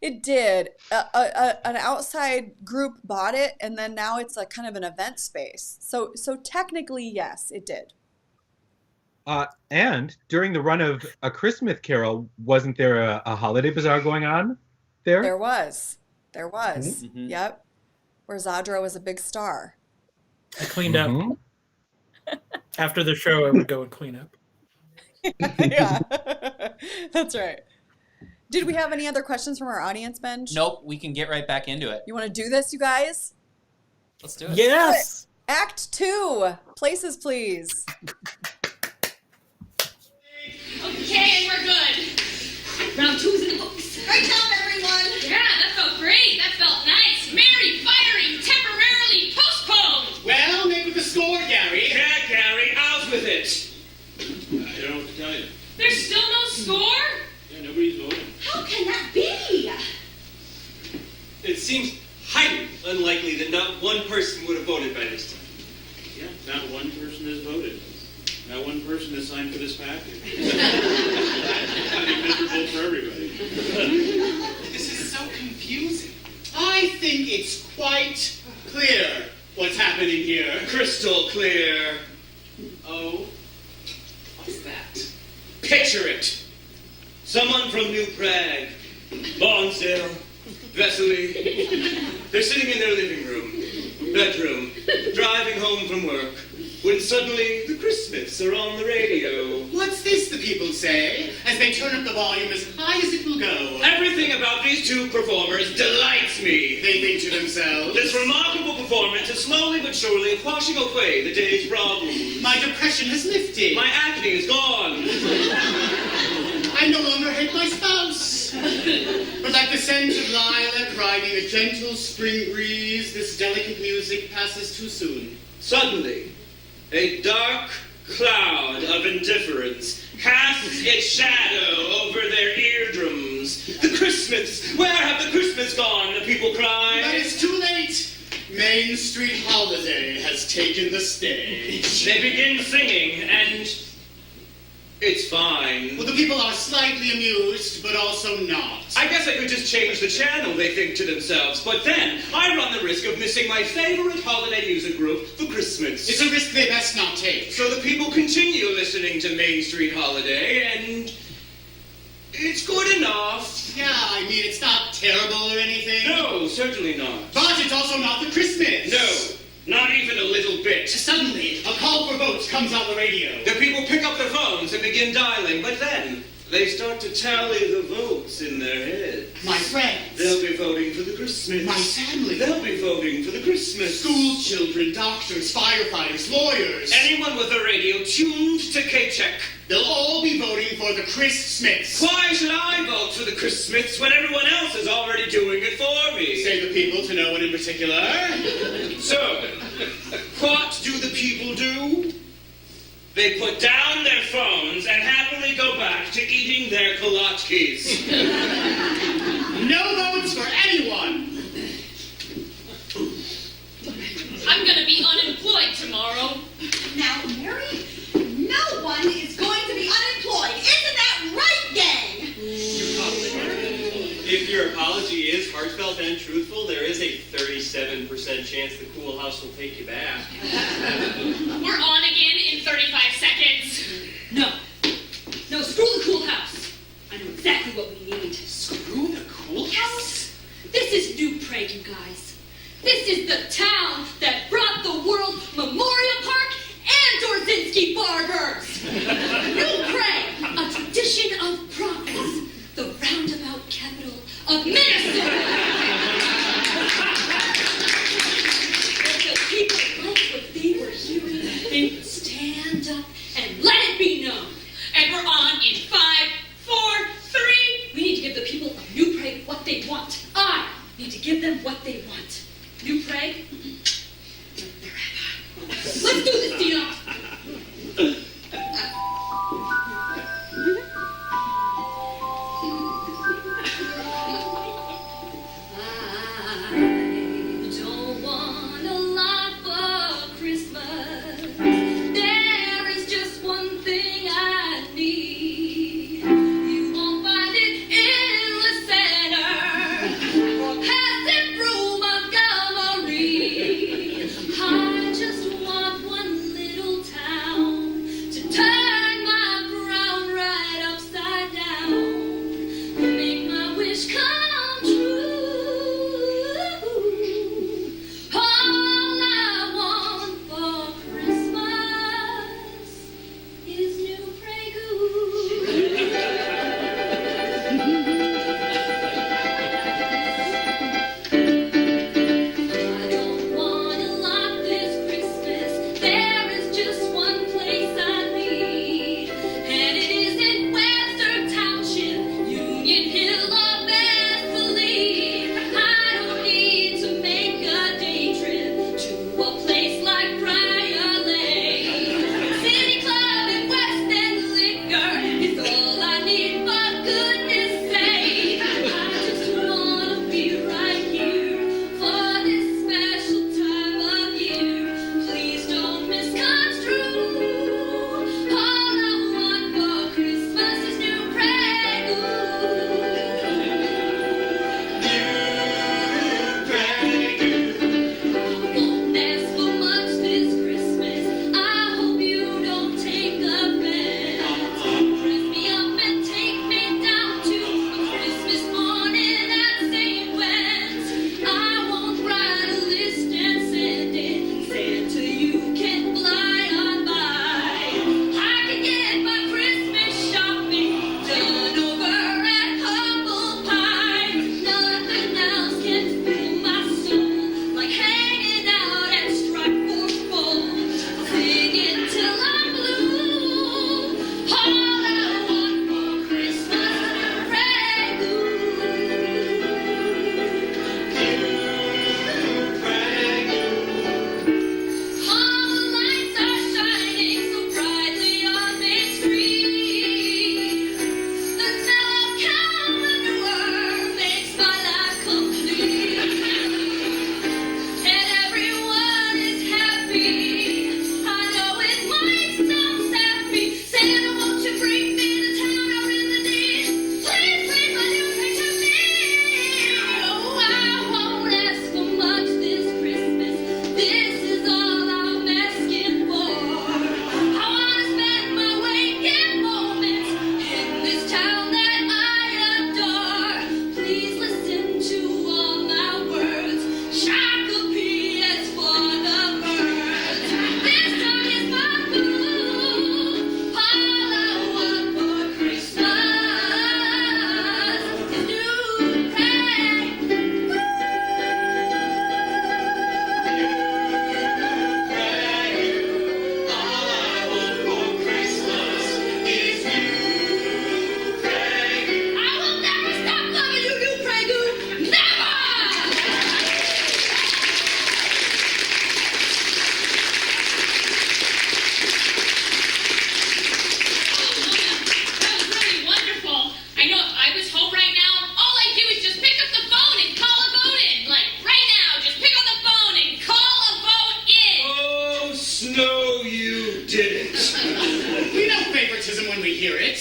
Speaker 1: it did. An outside group bought it, and then now it's like kind of an event space. So technically, yes, it did.
Speaker 6: And during the run of A Christmas Carol, wasn't there a holiday bazaar going on there?
Speaker 1: There was.
Speaker 2: Mm-hmm.
Speaker 1: Yep. Where Zadra was a big star.
Speaker 10: I cleaned up. After the show, I would go and clean up.
Speaker 1: Yeah, that's right. Did we have any other questions from our audience, Benj?
Speaker 2: Nope, we can get right back into it.
Speaker 1: You want to do this, you guys?
Speaker 2: Let's do it.
Speaker 10: Yes.
Speaker 1: Act 2. Places, please.
Speaker 11: Okay, and we're good. Round 2's in the books.
Speaker 14: Great job, everyone.
Speaker 11: Yeah, that felt great. That felt nice. Mary firing temporarily postponed.
Speaker 18: Well, make with the score, Gary.
Speaker 16: Yeah, Gary, out with it. I don't know what to tell you.
Speaker 11: There's still no score?
Speaker 16: Yeah, nobody's voting.
Speaker 14: How can that be?
Speaker 16: It seems highly unlikely that not one person would have voted by this time.
Speaker 13: Yeah, not one person has voted. Not one person has signed for this package. It's miserable for everybody.
Speaker 17: This is so confusing. I think it's quite clear what's happening here.
Speaker 16: Crystal clear.
Speaker 17: Oh, what's that?
Speaker 16: Picture it. Someone from New Prague, Lonsdale, Vesely. They're sitting in their living room, bedroom, driving home from work, when suddenly the Christmas are on the radio.
Speaker 17: What's this, the people say, as they turn up the volume as high as it will go?
Speaker 16: Everything about these two performers delights me.
Speaker 17: They think to themselves,
Speaker 16: This remarkable performance is slowly but surely washing away the day's problems.
Speaker 17: my depression has lifted.
Speaker 16: My acne is gone.
Speaker 17: I no longer hate my spouse. But like the scent of lilac riding a gentle spring breeze, this delicate music passes too soon.
Speaker 16: Suddenly, a dark cloud of indifference casts its shadow over their eardrums. The Christmas! Where have the Christmas gone? The people cry.
Speaker 17: But it's too late. Main Street Holiday has taken the stage.
Speaker 16: They begin singing, and it's fine.
Speaker 17: Well, the people are slightly amused, but also not.
Speaker 16: I guess I could just change the channel, they think to themselves. But then, I run the risk of missing my favorite holiday music group for Christmas.
Speaker 17: It's a risk they best not take.
Speaker 16: So the people continue listening to Main Street Holiday, and it's good enough.
Speaker 17: Yeah, I mean, it's not terrible or anything.
Speaker 16: No, certainly not.
Speaker 17: But it's also not the Christmas.
Speaker 16: No, not even a little bit.
Speaker 17: Suddenly, a call for votes comes on the radio.
Speaker 16: The people pick up their phones and begin dialing, but then they start to tally the votes in their heads.
Speaker 17: My friends.
Speaker 16: They'll be voting for the Christmas.
Speaker 17: My family.
Speaker 16: They'll be voting for the Christmas.
Speaker 17: School children, doctors, firefighters, lawyers.
Speaker 16: Anyone with a radio tuned to KCHK.
Speaker 17: They'll all be voting for the Christmas.
Speaker 16: Why should I vote for the Christmas when everyone else is already doing it for me?
Speaker 17: Say the people to no one in particular.
Speaker 16: So, what do the people do? They put down their phones and happily go back to eating their kolotskis.
Speaker 17: No votes for anyone.
Speaker 11: I'm gonna be unemployed tomorrow.
Speaker 14: Now, Mary, no one is going to be unemployed. Isn't that right, gang?
Speaker 7: If your apology is heartfelt and truthful, there is a 37% chance the Cool House will take you back.
Speaker 11: We're on again in 35 seconds.
Speaker 14: No. No, screw the Cool House. I know exactly what we need.
Speaker 17: Screw the Cool House?
Speaker 14: This is New Prague, you guys. This is the town that brought the world Memorial Park and Dorzinski Barbers. New Prague, a tradition of progress. The roundabout capital of Minnesota.
Speaker 11: it be known. And we're on in 5, 4, 3. We need to give the people of New Prague what they want. I need to give them what they want. New Prague? Let's do this, Dino.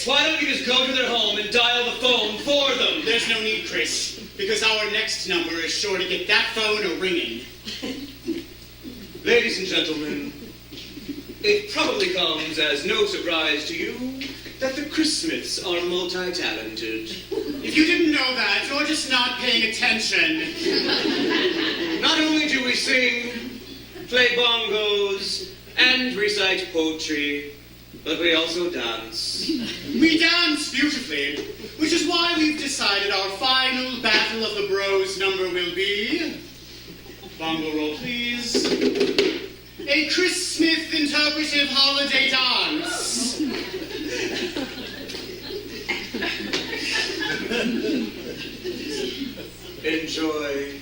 Speaker 16: Why don't you just go to their home and dial the phone for them?
Speaker 17: There's no need, Chris, because our next number is sure to get that phone a-ringing.
Speaker 16: Ladies and gentlemen, it probably comes as no surprise to you that the Chrissmiths are multi-talented.
Speaker 17: If you didn't know that, you're just not paying attention.
Speaker 16: Not only do we sing, play bongos, and recite poetry, but we also dance.
Speaker 17: We dance beautifully, which is why we've decided our final Battle of the Bros number will be... Bongo roll, please. A Chris Smith interpretive holiday dance.
Speaker 18: Enjoy.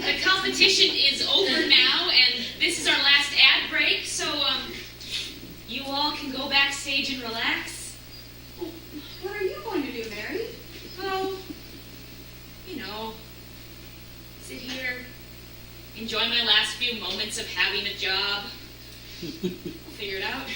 Speaker 11: The competition is over now, and this is our last ad break, so you all can go backstage and relax.
Speaker 14: What are you going to do, Mary?
Speaker 11: Oh, you know, enjoy my last few moments of having a job. I'll figure it out.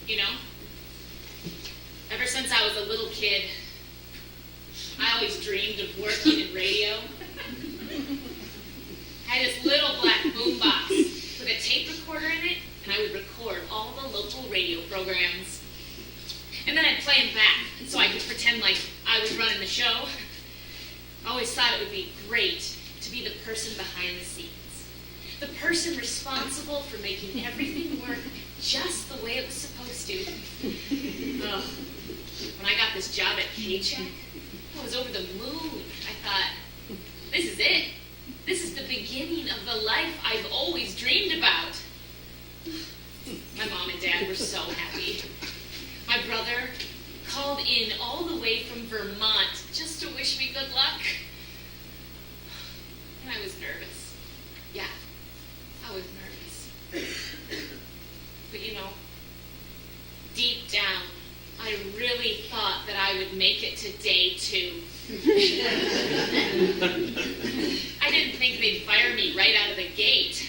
Speaker 11: You know, ever since I was a little kid, I always dreamed of working in radio. I had this little black boombox with a tape recorder in it, and I would record all the local radio programs. And then I'd play them back, so I could pretend like I was running the show. I always thought it would be great to be the person behind the scenes. The person responsible for making everything work just the way it was supposed to. Ugh. When I got this job at KCHK, I was over the moon. I thought, this is it. This is the beginning of the life I've always dreamed about. My mom and dad were so happy. My brother called in all the way from Vermont just to wish me good luck. And I was nervous. Yeah, I was nervous. But you know, deep down, I really thought that I would make it to day 2. I didn't think they'd fire me right out of the gate.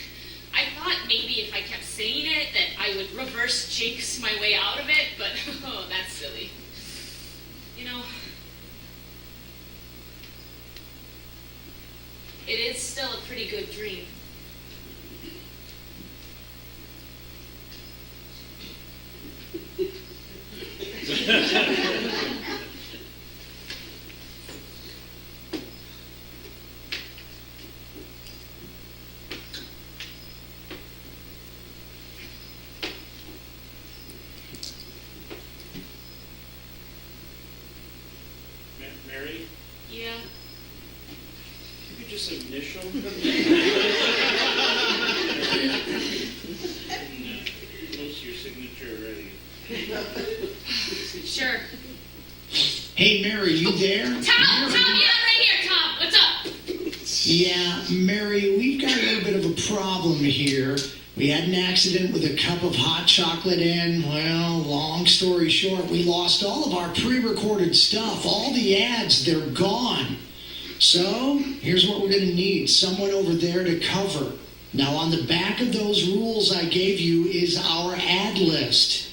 Speaker 11: I thought maybe if I kept saying it that I would reverse jinx my way out of it, but oh, that's silly. You know, it is still a pretty good dream.
Speaker 13: Mary?
Speaker 11: Yeah.
Speaker 13: You could just initial. Most of your signature already.
Speaker 11: Sure.
Speaker 12: Hey, Mary, you there?
Speaker 11: Tom, yeah, right here, Tom. What's up?
Speaker 12: Yeah, Mary, we've got a little bit of a problem here. We had an accident with a cup of hot chocolate and, well, long story short, we lost all of our pre-recorded stuff. All the ads, they're gone. So, here's what we're going to need. Someone over there to cover. Now, on the back of those rules I gave you is our ad list.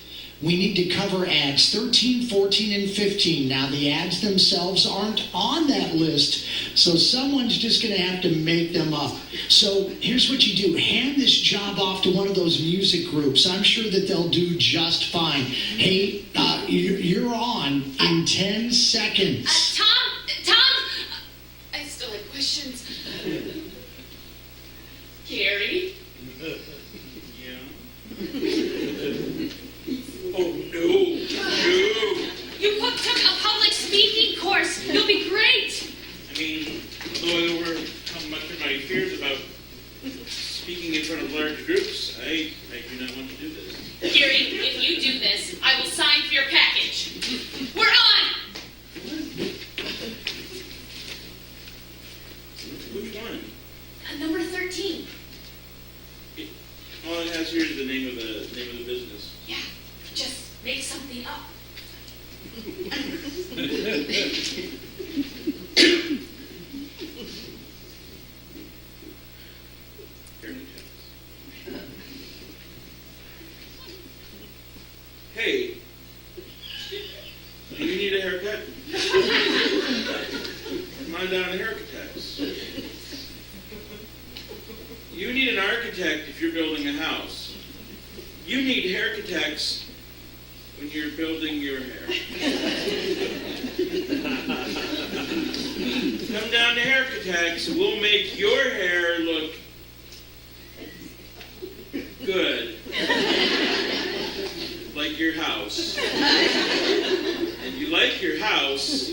Speaker 12: We need to cover ads 13, 14, and 15. Now, the ads themselves aren't on that list, so someone's just going to have to make them up. So here's what you do. Hand this job off to one of those music groups. I'm sure that they'll do just fine. Hey, you're on in 10 seconds.
Speaker 11: Tom, I still have questions. Gary?
Speaker 13: Yeah. Oh, no.
Speaker 11: You took a public speaking course. You'll be great.
Speaker 13: I mean, although I overcome much of my fears about speaking in front of large groups, I do not want to do this.
Speaker 11: Gary, if you do this, I will sign for your package. We're on!
Speaker 13: Which one?
Speaker 11: Number 13.
Speaker 13: All it has here is the name of the business.
Speaker 11: Yeah, just make something up.
Speaker 13: Hey, do you need a haircut? Come on down to Haircutex. You need an architect if you're building a house. You need Haircutex when you're building your hair. Come down to Haircatechs and we'll make your hair look good. Like your house. And you like your house,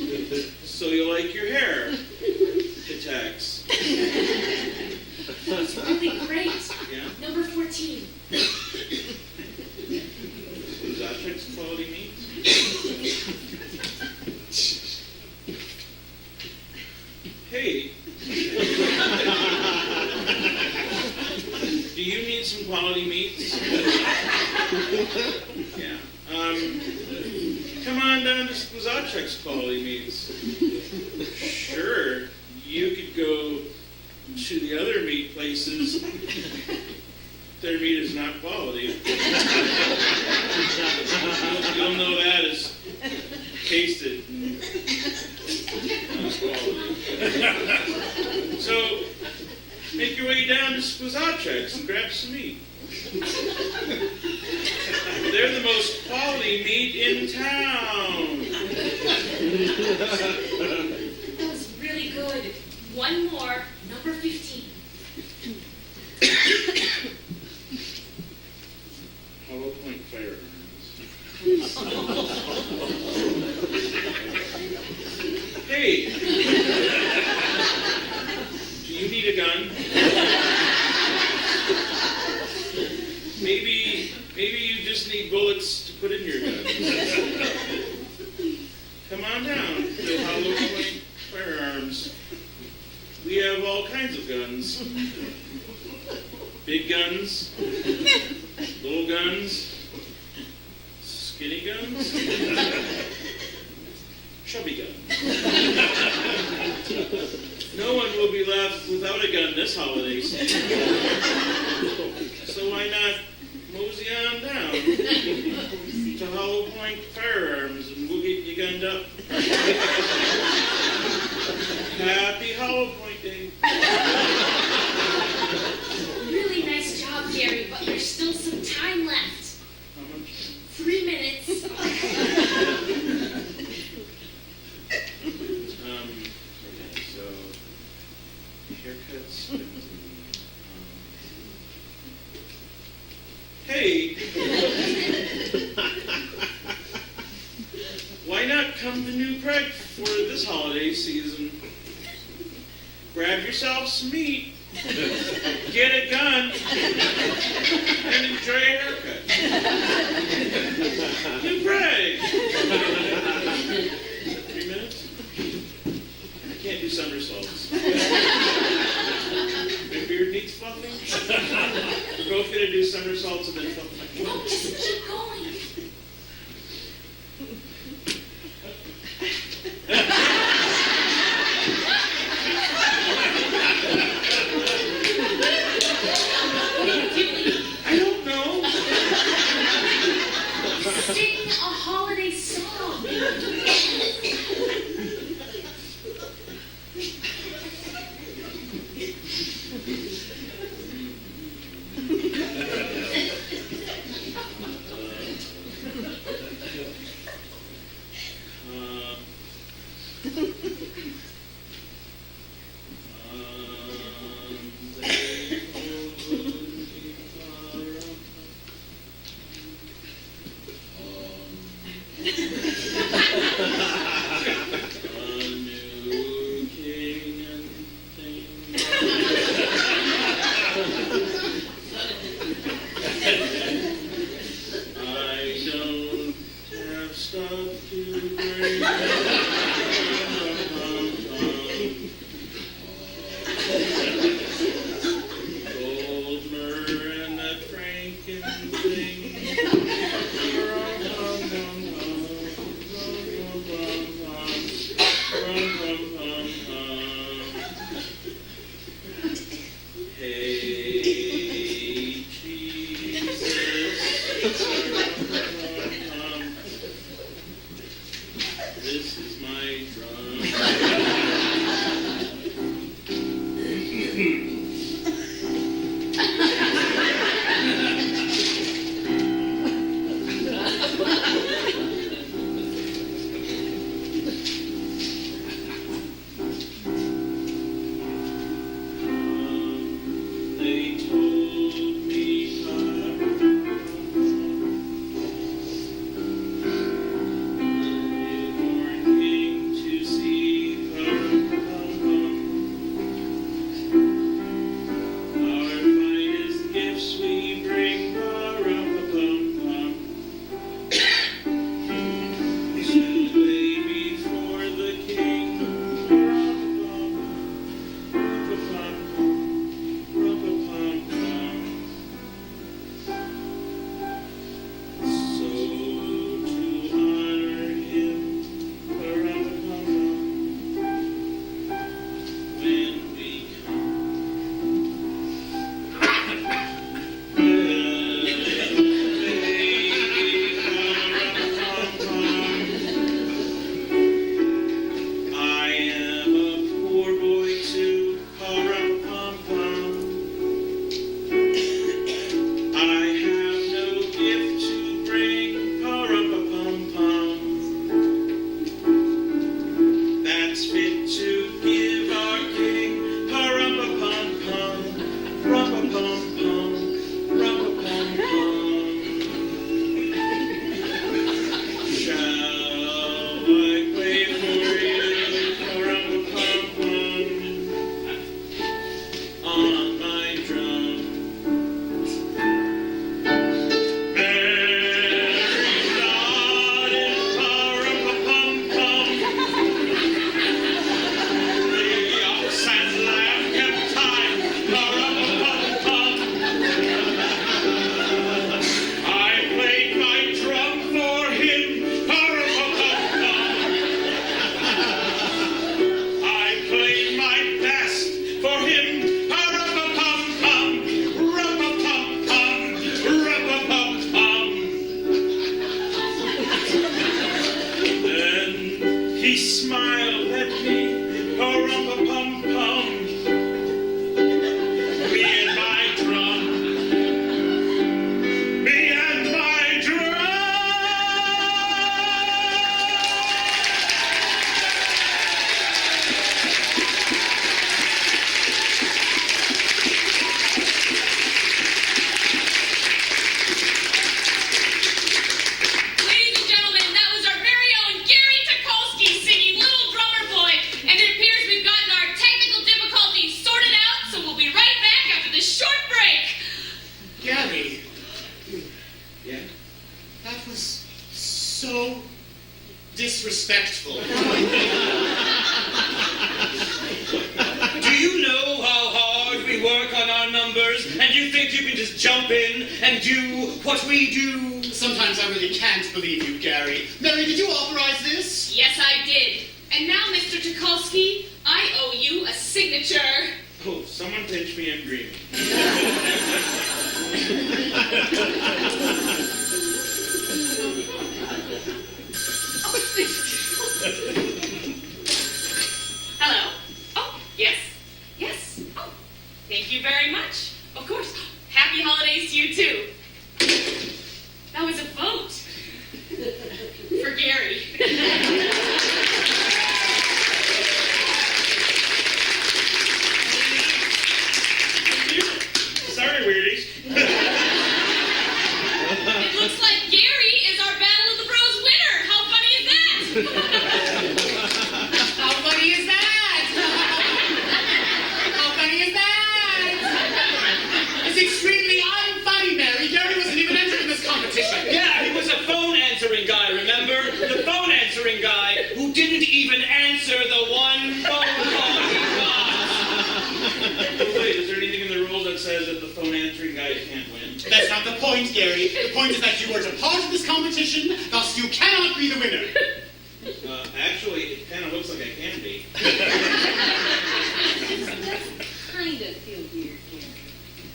Speaker 13: so you like your hair. Catechs.
Speaker 11: That's really great.
Speaker 13: Yeah?
Speaker 11: Number 14.
Speaker 13: Is that checks quality meat? Hey. Do you need some quality meats? Yeah. Come on down to Squazachek's quality meats. Sure. You could go to the other meat places. Their meat is not quality. You'll know that as tasted. Not quality. So, make your way down to Squazachek's and grab some meat. They're the most quality meat in town.
Speaker 11: That was really good. One more, number 15.
Speaker 13: Hollow Point Firearms. Hey! Do you need a gun? Maybe you just need bullets to put in your gun. Come on down to Hollow Point Firearms. We have all kinds of guns. Big guns, little guns, skinny guns, chubby guns. No one will be left without a gun this holiday season. So why not mosey on down to Hollow Point Firearms and we'll get you gunned up. Happy Hollow Point Day.
Speaker 11: Really nice job, Gary, but there's still some time left.
Speaker 13: How much?
Speaker 11: 3 minutes.
Speaker 13: Okay, so haircuts. Hey! Why not come to New Prague for this holiday season? Grab yourself some meat, get a gun, and enjoy a haircut. New Prague! 3 minutes? I can't do somersaults. My beard needs fluffing. We're both gonna do somersaults and then fluff my beard.
Speaker 11: Oh, just keep going.
Speaker 13: I don't know.
Speaker 11: Sing a holiday song.
Speaker 17: That was so disrespectful.
Speaker 16: Do you know how hard we work on our numbers, and you think you can just jump in and do what we do?
Speaker 17: Sometimes I really can't believe you, Gary. Mary, did you authorize this?
Speaker 11: Yes, I did. And now, Mr. Tukolsky, I owe you a signature.
Speaker 13: Oh, someone pinch me, I'm dreaming.
Speaker 11: Hello. Oh, yes. Yes. Oh, thank you very much. Of course. Happy holidays to you, too. That was a vote. For Gary.
Speaker 13: Sorry, weirdies.
Speaker 11: It looks like Gary is our Battle of the Bros winner. How funny is that?
Speaker 17: How funny is that? How funny is that? It's extremely unfunny, Mary. Gary wasn't even entered in this competition.
Speaker 16: Yeah, he was a phone answering guy, remember? The phone answering guy who didn't even answer the one phone call he got.
Speaker 13: Wait, is there anything in the rules that says that the phone answering guy can't win?
Speaker 17: That's not the point, Gary. The point is that you were a part of this competition, thus you cannot be the winner.
Speaker 13: Actually, it kind of looks like I can be.
Speaker 14: Kind of feel weird here.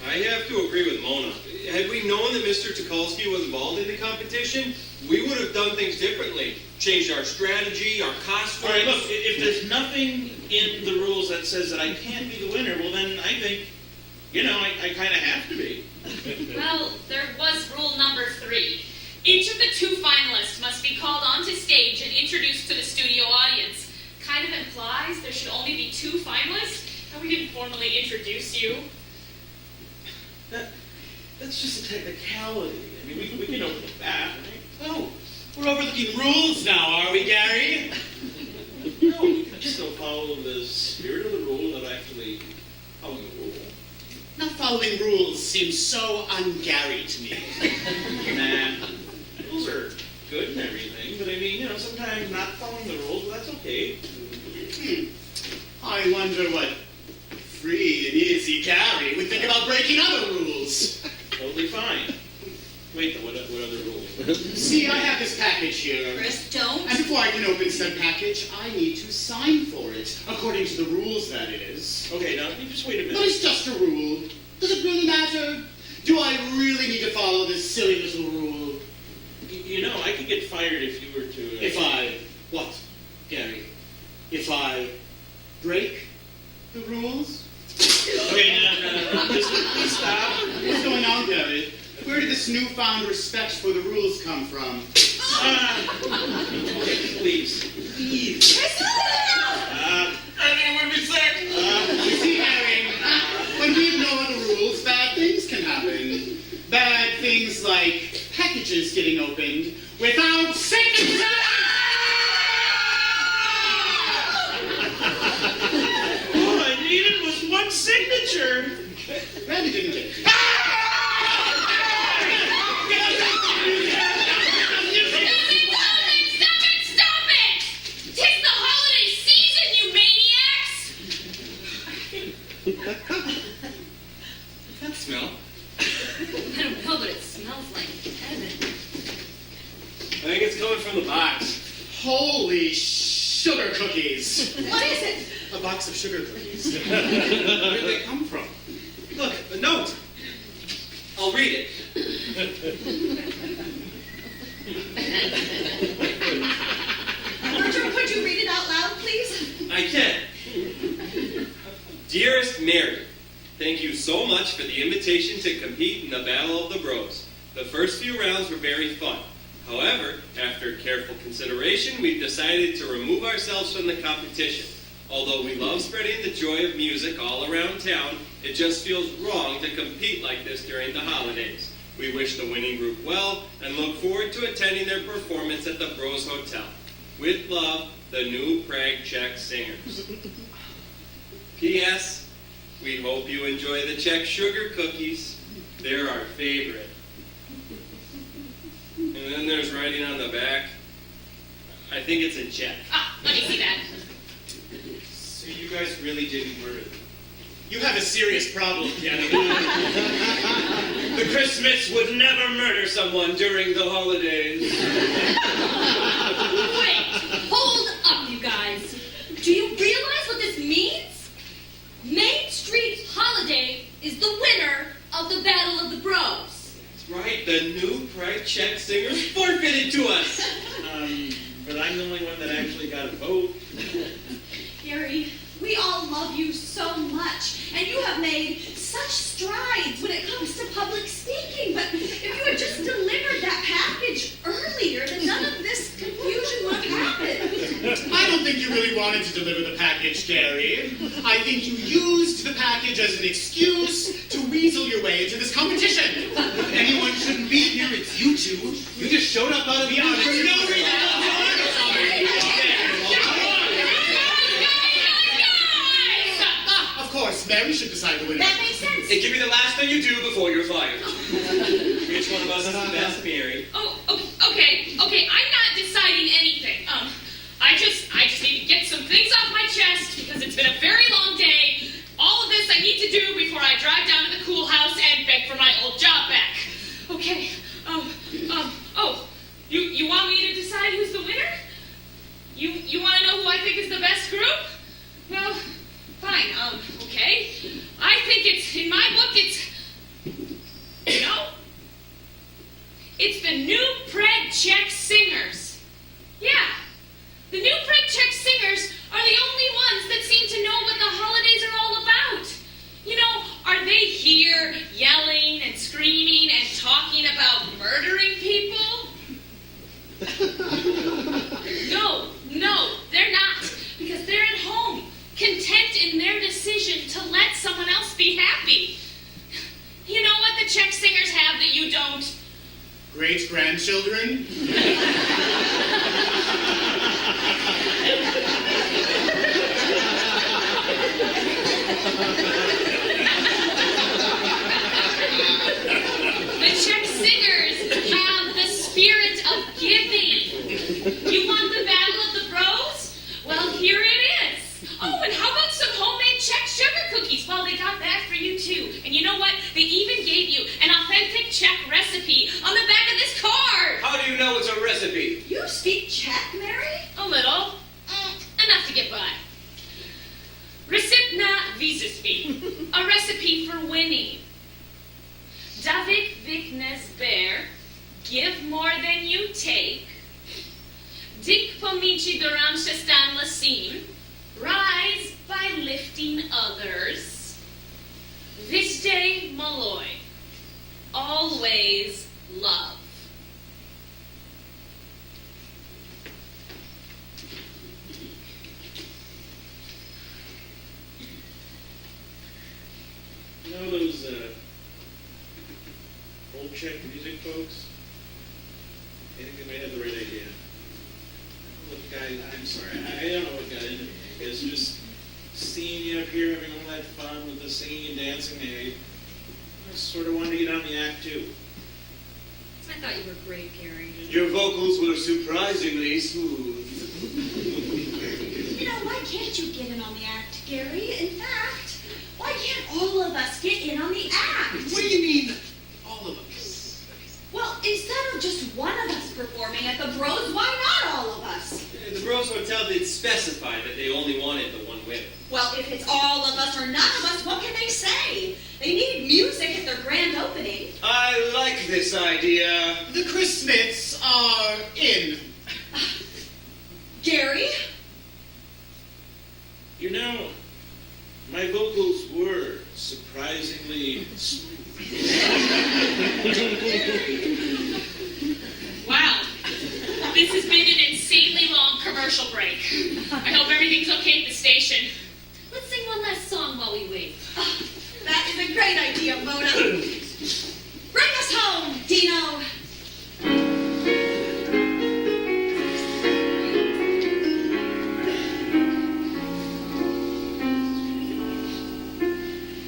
Speaker 20: I have to agree with Mona. Had we known that Mr. Tukolsky was involved in the competition, we would have done things differently. Changed our strategy, our costumes.
Speaker 13: All right, look, if there's nothing in the rules that says that I can't be the winner, well then I think, I kind of have to be.
Speaker 11: Well, there was rule number 3. Each of the 2 finalists must be called onto stage and introduced to the studio audience. Kind of implies there should only be 2 finalists, and we didn't formally introduce you.
Speaker 13: That's just a technicality. I mean, we can overlook that, right?
Speaker 17: Oh, we're overlooking rules now, are we, Gary?
Speaker 13: No, we can still follow the spirit of the rule without actually following the rule.
Speaker 17: Not following rules seems so un-Gary to me.
Speaker 13: Nah, rules are good and everything, but I mean, sometimes not following the rules, well, that's okay.
Speaker 17: I wonder what free and easy Gary would think about breaking other rules.
Speaker 13: Totally fine. Wait, what other rules?
Speaker 17: See, I have this package here.
Speaker 14: Chris, don't.
Speaker 17: And before I can open said package, I need to sign for it, according to the rules, that is.
Speaker 13: Okay, now, just wait a minute.
Speaker 17: But it's just a rule. Does it really matter? Do I really need to follow this silly little rule?
Speaker 13: I could get fired if you were to...
Speaker 17: If I... What, Gary? If I break the rules?
Speaker 13: Okay, no. Just stop.
Speaker 17: What's going on, Gary? Where did this newfound respect for the rules come from?
Speaker 13: Okay, please.
Speaker 17: Everyone would be sick. You see, Harry, when we ignore the rules, bad things can happen. Bad things like packages getting opened without signature.
Speaker 13: All I needed was one signature.
Speaker 17: Randy didn't get it.
Speaker 11: Stop it! 'Tis the holiday season, you maniacs!
Speaker 20: What's that smell?
Speaker 11: I don't know, but it smells like heaven.
Speaker 20: I think it's coming from the box.
Speaker 17: Holy sugar cookies.
Speaker 14: What is it?
Speaker 17: A box of sugar cookies.
Speaker 20: Where did they come from? Look, a note. I'll read it.
Speaker 14: Bertram, could you read it out loud, please?
Speaker 20: I can. Dearest Mary, thank you so much for the invitation to compete in the Battle of the Bros. The first few rounds were very fun. However, after careful consideration, we've decided to remove ourselves from the competition. Although we love spreading the joy of music all around town, it just feels wrong to compete like this during the holidays. We wish the winning group well and look forward to attending their performance at the Broz Hotel. With love, the new Prague Czech singers. P.S. We hope you enjoy the Czech sugar cookies. They're our favorite. And And then there's writing on the back. I think it's a check.
Speaker 11: Ah, let me see that.
Speaker 20: So you guys really didn't murder them?
Speaker 17: You have a serious problem, Kenny.
Speaker 16: The Chris Smiths would never murder someone during the holidays.
Speaker 11: Wait, hold up, you guys. Do you realize what this means? Main Street Holiday is the winner of the Battle of the Bros.
Speaker 16: That's right, the new Prague Czech singers forfeited to us.
Speaker 13: But I'm the only one that actually got a vote.
Speaker 14: Gary, we all love you so much, and you have made such strides when it comes to public speaking. But if you had just delivered that package earlier, then none of this confusion would have happened.
Speaker 17: I don't think you really wanted to deliver the package, Gary. I think you used the package as an excuse to weasel your way into this competition.
Speaker 16: Anyone shouldn't be here, it's you two. You just showed up out of the audience.
Speaker 17: For no reason. Of course, Mary should decide the winner.
Speaker 14: That makes sense.
Speaker 16: It can be the last thing you do before you're fired. Which one of us is the best, Mary?
Speaker 11: Oh, okay. I'm not deciding anything. I just need to get some things off my chest because it's been a very long day. All of this I need to do before I drive down to the cool house and beg for my old job back. Okay. You want me to decide who's the winner? You want to know who I think is the best group? Well, fine. Okay. I think in my book, it's the new Prague Czech singers. Yeah. The new Prague Czech singers are the only ones that seem to know what the holidays are all about. Are they here yelling and screaming and talking about murdering people? No, they're not. Because they're at home, content in their decision to let someone else be happy. You know what the Czech singers have that you don't?
Speaker 17: Great-grandchildren?
Speaker 11: The Czech singers have the spirit of giving. You want the Battle of the Bros? Well, here it is. Oh, and how about some homemade Czech sugar cookies? Well, they got that for you too. And you know what? They even gave you an authentic Czech recipe on the back of this card.
Speaker 16: How do you know it's a recipe?
Speaker 14: You speak Czech, Mary?
Speaker 11: A little. Enough to get by. Recept na vítězství. A recipe for winning. Davik Viknes Bear, give more than you take. Dik pomici doram stan lasim, rise by lifting others. This day, Malloy, always love.
Speaker 13: You know those old Czech music folks? I think they may have the right idea. I'm sorry, I don't know what got into me. I guess just seeing you up here having all that fun with the singing and dancing, I sort of wanted to get on the act too.
Speaker 14: I thought you were great, Gary.
Speaker 16: Your vocals were surprisingly smooth.
Speaker 14: Why can't you get in on the act, Gary? In fact, why can't all of us get in on the act?
Speaker 16: What do you mean, all of us?
Speaker 14: Well, instead of just one of us performing at the Bros, why not all of us?
Speaker 16: The Bros Hotel did specify that they only wanted the one winner.
Speaker 14: Well, if it's all of us or none of us, what can they say? They need music at their grand opening.
Speaker 16: I like this idea.
Speaker 17: The Chris Smiths are in.
Speaker 14: Gary?
Speaker 13: My vocals were surprisingly smooth.
Speaker 11: Wow. This has been an insanely long commercial break. I hope everything's okay at the station. Let's sing one last song while we wait.
Speaker 14: Oh, that is a great idea, Mona. Bring us home, Dino.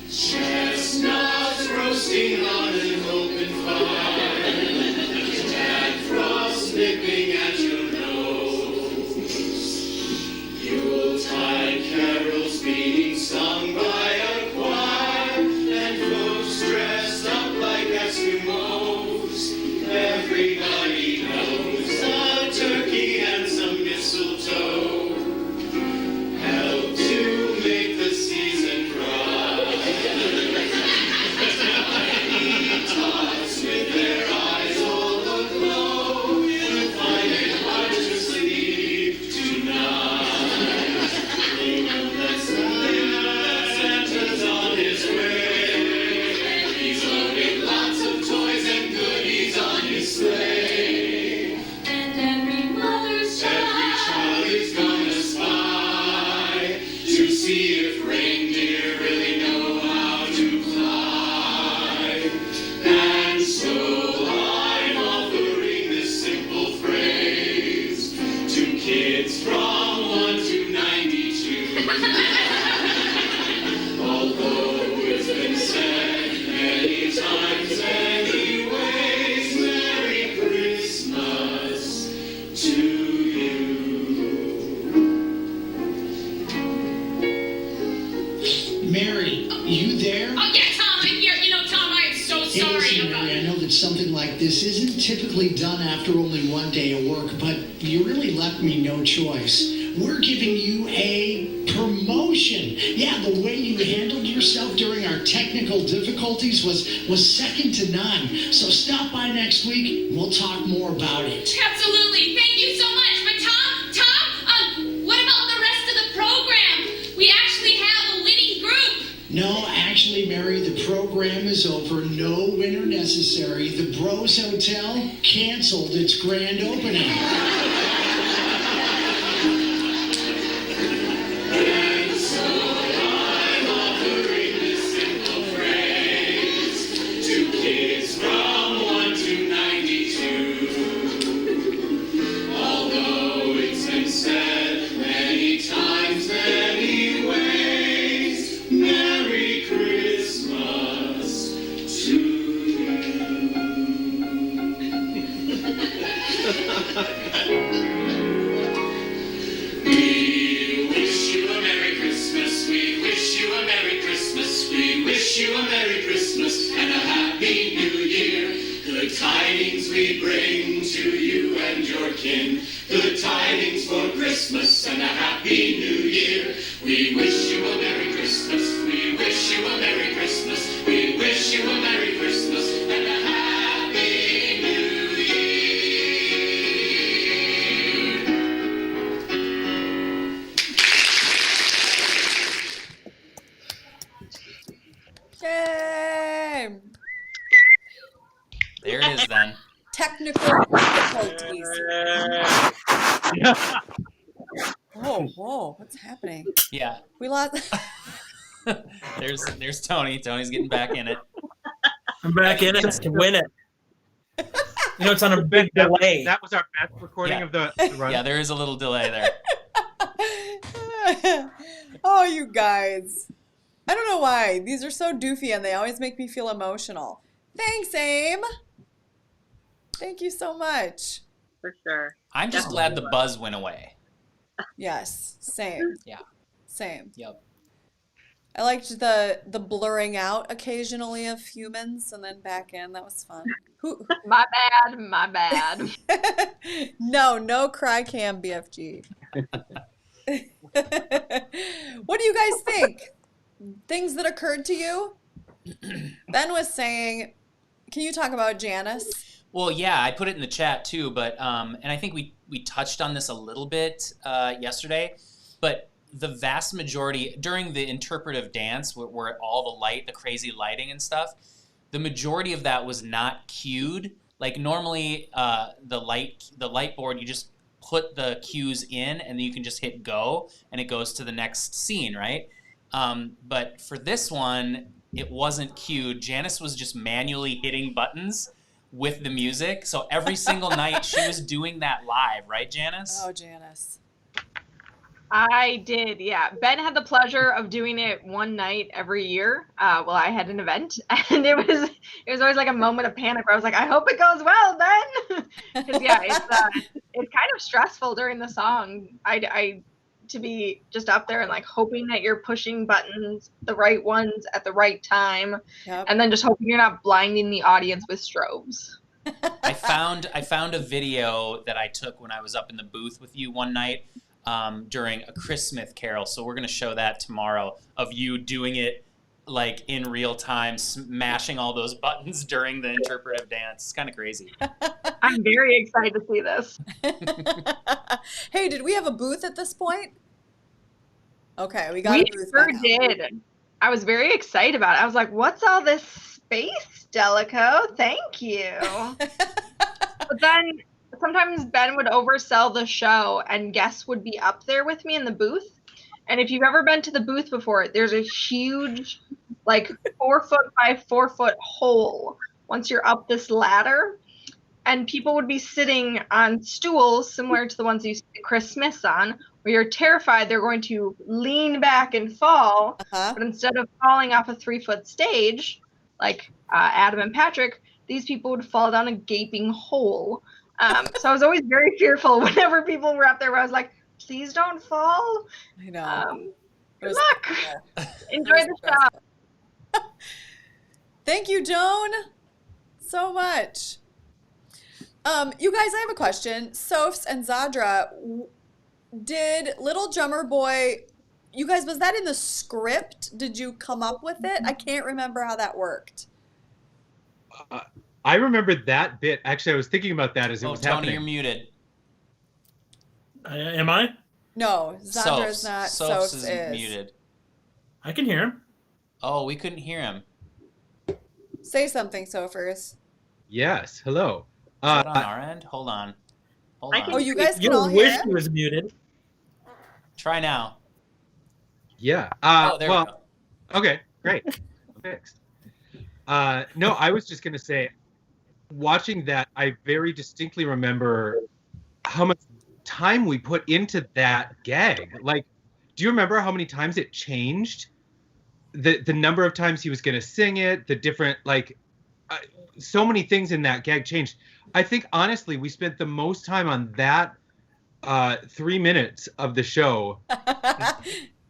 Speaker 17: Chestnuts roasting on an open fire. Jack Frost nipping at your nose. Yuletide carols being sung by a choir, and folks dressed up like Eskimos. Everybody knows a turkey and some mistletoe help to make the season bright. Tiny tots with their eyes all aglow will find it hard to sleep tonight. Remember that Santa's on his way. He's loading lots of toys and goodies on his sleigh.
Speaker 11: And every mother's
Speaker 17: Every child is gonna spy to see if reindeer really know how to fly. And so I'm offering this simple phrase to kids from 1 to 92. Although it's been said many times anyways, Merry Christmas to you.
Speaker 12: Mary, you there?
Speaker 11: Oh, yeah, Tom, I'm here. You know, Tom, I am so
Speaker 12: Hey,
Speaker 11: sorry
Speaker 12: listen,
Speaker 11: about
Speaker 12: Mary, I know that something like this isn't typically done after only one day of work, but you really left me no choice. We're giving you a promotion. Yeah, the way you handled yourself during our technical difficulties was second to none. So stop by next week and we'll talk more about it.
Speaker 11: Absolutely. Thank you so much. But Tom, what about the rest of the program? We actually have a winning group.
Speaker 12: No, actually, Mary, the program is over. No winner necessary. The Broz Hotel canceled its grand opening.
Speaker 17: And so I'm offering this simple phrase to kids from 1 to 92. Although it's been said many times anyways, Merry Christmas to We wish you a Merry Christmas, we wish you a Merry Christmas, we wish you a Merry Christmas and a Happy New Year. Good tidings we bring to you and your kin, good tidings for Christmas and a Happy New Year. We wish you a Merry Christmas, we wish you a Merry Christmas, we wish you a Merry Christmas and a Happy New Year.
Speaker 1: Yay!
Speaker 2: There it is then.
Speaker 1: Technical difficulties. Whoa, what's happening?
Speaker 2: Yeah.
Speaker 1: We lost.
Speaker 2: There's Tony. Tony's getting back in it.
Speaker 10: I'm back in it to win it. You know, it's on a big delay.
Speaker 6: That was our best recording of the run.
Speaker 2: Yeah, there is a little delay there.
Speaker 1: Oh, you guys. I don't know why. These are so doofy and they always make me feel emotional. Thanks, Aim. Thank you so much.
Speaker 8: For sure.
Speaker 2: I'm just glad the buzz went away.
Speaker 1: Yes, same.
Speaker 2: Yeah.
Speaker 1: Same.
Speaker 2: Yep.
Speaker 1: I liked the blurring out occasionally of humans and then back in. That was fun.
Speaker 9: My bad.
Speaker 1: No cry cam BFG. What do you guys think? Things that occurred to you? Ben was saying, can you talk about Janice?
Speaker 2: Well, yeah, I put it in the chat too, but and I think we touched on this a little bit yesterday, but the vast majority during the interpretive dance where all the crazy lighting and stuff, the majority of that was not cued. Like normally the light board, you just put the cues in and then you can just hit go and it goes to the next scene, right? But for this one, it wasn't cued. Janice was just manually hitting buttons with the music. So every single night she was doing that live, right, Janice?
Speaker 1: Oh, Janice.
Speaker 9: I did, yeah. Ben had the pleasure of doing it one night every year while I had an event, and it was always like a moment of panic where I was like, I hope it goes well, Ben, because yeah, it's kind of stressful during the song. I to be just up there and like hoping that you're pushing buttons, the right ones at the right time, and then just hoping you're not blinding the audience with strobes.
Speaker 2: I found a video that I took when I was up in the booth with you one night during a Christmas carol. So we're going to show that tomorrow of you doing it like in real time, smashing all those buttons during the interpretive dance. It's kind of crazy.
Speaker 9: I'm very excited to see this.
Speaker 1: Hey, did we have a booth at this point? Okay, we got a booth.
Speaker 9: We sure did. I was very excited about it. I was like, what's all this space, Daleko? Thank you. But then sometimes Ben would oversell the show and guests would be up there with me in the booth. And if you've ever been to the booth before, there's a huge, like 4 foot by 4 foot hole once you're up this ladder. And people would be sitting on stools similar to the ones you see Chris Smith's on, where you're terrified they're going to lean back and fall. But instead of falling off a 3 foot stage, like Adam and Patrick, these people would fall down a gaping hole. So I was always very fearful whenever people were up there where I was like, please don't fall.
Speaker 1: I know.
Speaker 9: Good luck. Enjoy the show.
Speaker 1: Thank you, Joan, so much. You guys, I have a question. Sophs and Zadra, did Little Drummer Boy, you guys, was that in the script? Did you come up with it? I can't remember how that worked.
Speaker 6: I remember that bit. Actually, I was thinking about that as it was
Speaker 2: Tony,
Speaker 6: happening.
Speaker 2: you're muted.
Speaker 10: Am I?
Speaker 1: No, Zandra's not.
Speaker 2: Sophs
Speaker 1: Sophs
Speaker 2: is muted.
Speaker 10: I can hear him.
Speaker 2: Oh, we couldn't hear him.
Speaker 1: Say something, Sophers.
Speaker 6: Yes. Hello.
Speaker 2: Is that on our end? Hold on. Hold on.
Speaker 1: Oh, you guys can
Speaker 10: You
Speaker 1: all hear
Speaker 10: wish
Speaker 1: it?
Speaker 10: he was muted.
Speaker 2: Try now.
Speaker 6: Yeah.
Speaker 2: There we go.
Speaker 6: Okay, great. Fixed. No, I was just going to say, watching that, I very distinctly remember how much time we put into that gag. Like, do you remember how many times it changed? The number of times he was going to sing it, the different, like, so many things in that gag changed. I think, honestly, we spent the most time on that 3 minutes of the show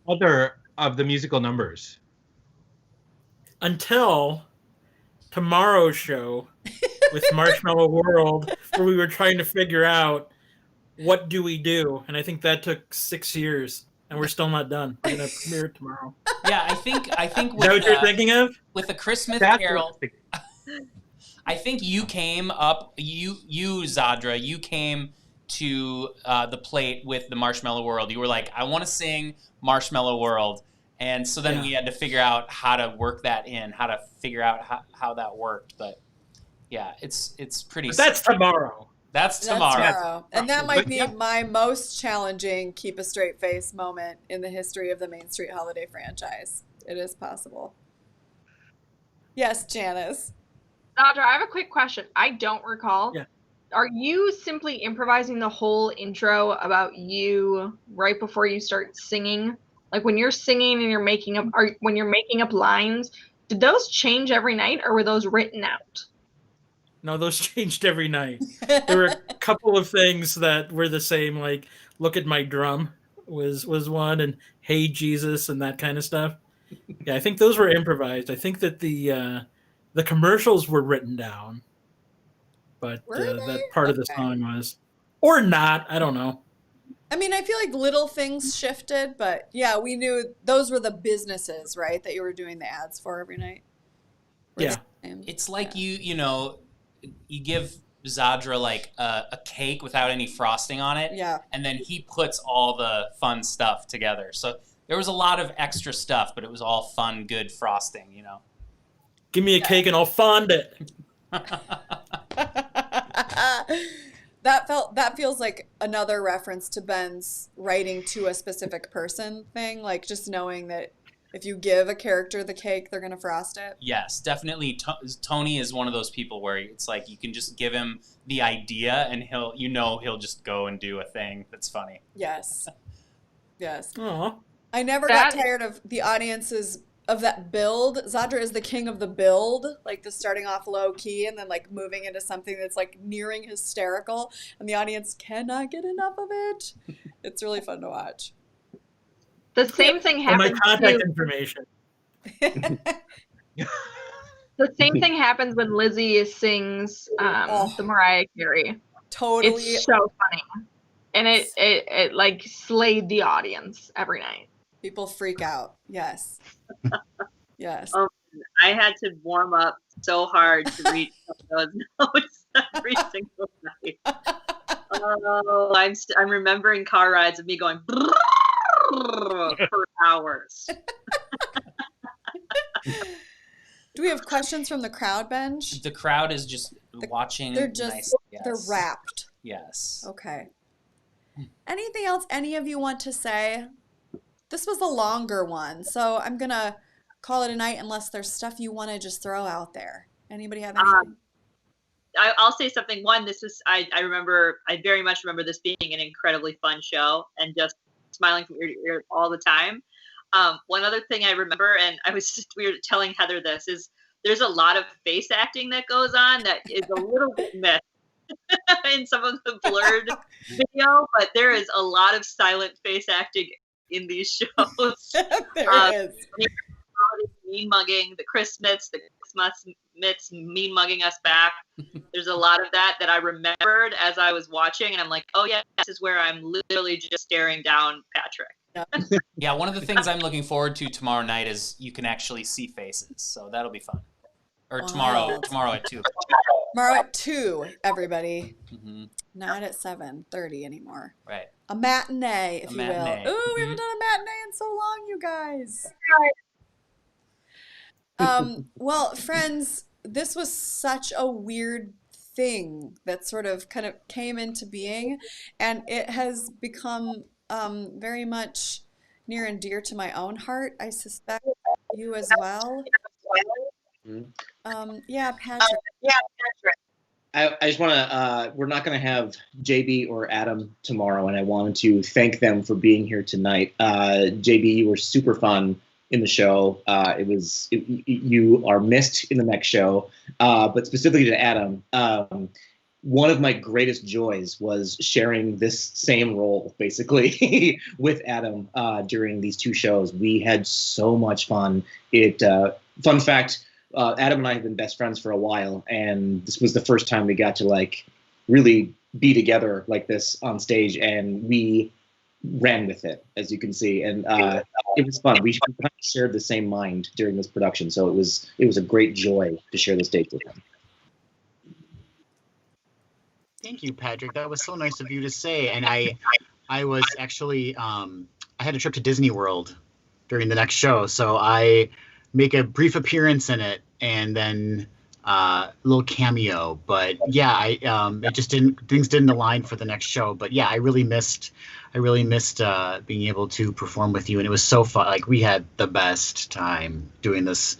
Speaker 6: other of the musical numbers.
Speaker 10: Until tomorrow's show with Marshmallow World, where we were trying to figure out what do we do, and I think that took 6 years, and we're still not done. We're gonna premiere it tomorrow.
Speaker 2: Yeah, I think.
Speaker 10: Is that
Speaker 2: With,
Speaker 10: what you're thinking of?
Speaker 2: With the Christmas Carol, I think you came up. You Zadra, you came to the plate with the Marshmallow World. You were like, I want to sing Marshmallow World. And so then we had to figure out how to work that in, how to figure out how that worked. But yeah, it's pretty.
Speaker 10: But that's tomorrow.
Speaker 2: That's tomorrow.
Speaker 1: And that might be my most challenging keep a straight face moment in the history of the Main Street Holiday franchise. It is possible. Yes, Janice.
Speaker 9: Zadra, I have a quick question. I don't recall.
Speaker 10: Yeah.
Speaker 9: Are you simply improvising the whole intro about you right before you start singing? Like when you're singing and you're making up, or when you're making up lines, did those change every night, or were those written out?
Speaker 10: No, those changed every night. There were a couple of things that were the same, like "Look at my drum" was one, and "Hey Jesus" and that kind of stuff. Yeah, I think those were improvised. I think that the commercials were written down, but that part of the song was, or not. I don't know.
Speaker 1: I mean, I feel like little things shifted, but yeah, we knew those were the businesses, right, that you were doing the ads for every night.
Speaker 10: Yeah.
Speaker 2: It's like you give Zadra like a cake without any frosting on it.
Speaker 1: Yeah.
Speaker 2: And then he puts all the fun stuff together. So there was a lot of extra stuff, but it was all fun, good frosting, you know.
Speaker 10: Give me a cake and I'll fond it.
Speaker 1: That feels like another reference to Ben's writing to a specific person thing, like just knowing that if you give a character the cake, they're gonna frost it.
Speaker 2: Yes, definitely. Tony is one of those people where it's like you can just give him the idea and he'll just go and do a thing that's funny.
Speaker 1: Yes. Yes.
Speaker 10: Aw.
Speaker 1: I never got tired of the audience's of that build. Zadra is the king of the build, like the starting off low key and then like moving into something that's like nearing hysterical, and the audience cannot get enough of it. It's really fun to watch.
Speaker 9: The same thing
Speaker 10: And my
Speaker 9: happens
Speaker 10: contact
Speaker 9: too.
Speaker 10: information.
Speaker 9: The same thing happens when Lizzie sings the Mariah Carey.
Speaker 1: Totally.
Speaker 9: It's so funny. And it like slayed the audience every night.
Speaker 1: People freak out. Yes. Yes.
Speaker 8: I had to warm up so hard to reach those notes every single night. Oh, I'm remembering car rides of me going for hours.
Speaker 1: Do we have questions from the crowd bench?
Speaker 2: The crowd is just watching.
Speaker 1: They're just they're
Speaker 2: Yes.
Speaker 1: wrapped.
Speaker 2: Yes.
Speaker 1: Okay. Anything else any of you want to say? This was a longer one, so I'm gonna call it a night unless there's stuff you want to just throw out there. Anybody have anything?
Speaker 8: I'll say something. One, this is I very much remember this being an incredibly fun show and just smiling from ear to ear all the time. One other thing I remember, and we were telling Heather this, is there's a lot of face acting that goes on that is a little bit missed in some of the blurred video, but there is a lot of silent face acting in these shows.
Speaker 1: There is.
Speaker 8: Mean mugging, the Chris Mitts mean mugging us back. There's a lot of that I remembered as I was watching, and I'm like, oh yeah, this is where I'm literally just staring down Patrick.
Speaker 2: Yeah, one of the things I'm looking forward to tomorrow night is you can actually see faces, so that'll be fun. Or tomorrow at 2.
Speaker 1: Tomorrow at 2, everybody.
Speaker 2: Mm-hmm.
Speaker 1: Not at 7:30 anymore.
Speaker 2: Right.
Speaker 1: A matinee, if
Speaker 2: A
Speaker 1: you
Speaker 2: matinee.
Speaker 1: will. Ooh, we haven't done a matinee in so long, you guys. Well, friends, this was such a weird thing that sort of kind of came into being, and it has become very much near and dear to my own heart. I suspect you as well. Yeah, Patrick.
Speaker 3: I just want to, we're not going to have JB or Adam tomorrow, and I wanted to thank them for being here tonight. JB, you were super fun in the show. You are missed in the next show, but specifically to Adam, one of my greatest joys was sharing this same role, basically, with Adam during these 2 shows. We had so much fun. Fun fact, Adam and I have been best friends for a while, and this was the first time we got to like really be together like this on stage, and we ran with it, as you can see, and it was fun. We shared the same mind during this production, so it was a great joy to share the stage with him.
Speaker 5: Thank you, Patrick. That was so nice of you to say. And I was actually I had a trip to Disney World during the next show, so I make a brief appearance in it and then a little cameo. But yeah, it just things didn't align for the next show. But yeah, I really missed being able to perform with you, and it was so fun. Like, we had the best time doing this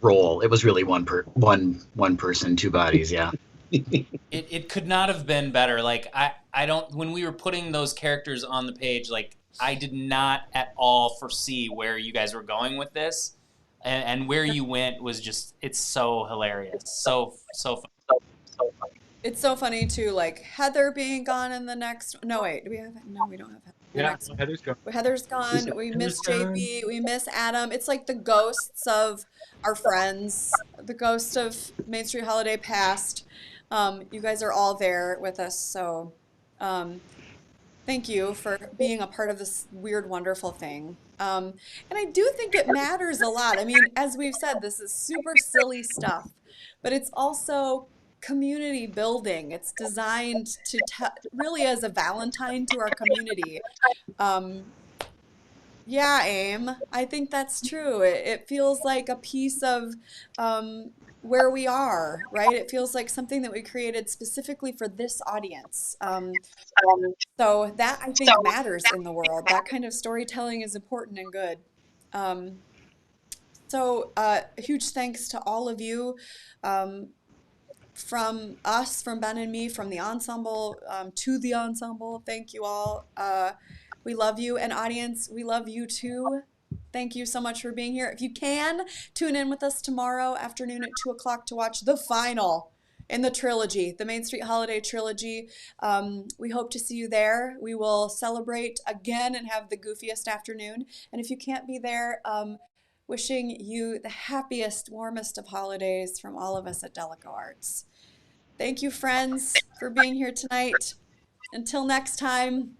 Speaker 5: role. It was really one person, 2 bodies. Yeah.
Speaker 2: It could not have been better. Like I don't, when we were putting those characters on the page, like I did not at all foresee where you guys were going with this, and where you went was just, it's so hilarious, so fun.
Speaker 1: It's so funny too, like Heather being gone in the next. No, wait, do we have? No, we don't have Heather.
Speaker 6: Yeah, Heather's gone.
Speaker 1: Heather's gone. We miss JB. We miss Adam. It's like the ghosts of our friends, the ghost of Main Street Holiday past. You guys are all there with us, so thank you for being a part of this weird, wonderful thing. And I do think it matters a lot. I mean, as we've said, this is super silly stuff, but it's also community building. It's designed to really as a Valentine to our community. Yeah, Aim, I think that's true. It feels like a piece of where we are, right? It feels like something that we created specifically for this audience. So that, I think, matters in the world. That kind of storytelling is important and good. So huge thanks to all of you, from us, from Ben and me, from the ensemble to the ensemble. Thank you all. We love you. And audience, we love you too. Thank you so much for being here. If you can, tune in with us tomorrow afternoon at 2 o'clock to watch the final in the trilogy, the Main Street Holiday Trilogy. We hope to see you there. We will celebrate again and have the goofiest afternoon. And if you can't be there, wishing you the happiest, warmest of holidays from all of us at Daleko Arts. Thank you, friends, for being here tonight. Until next time.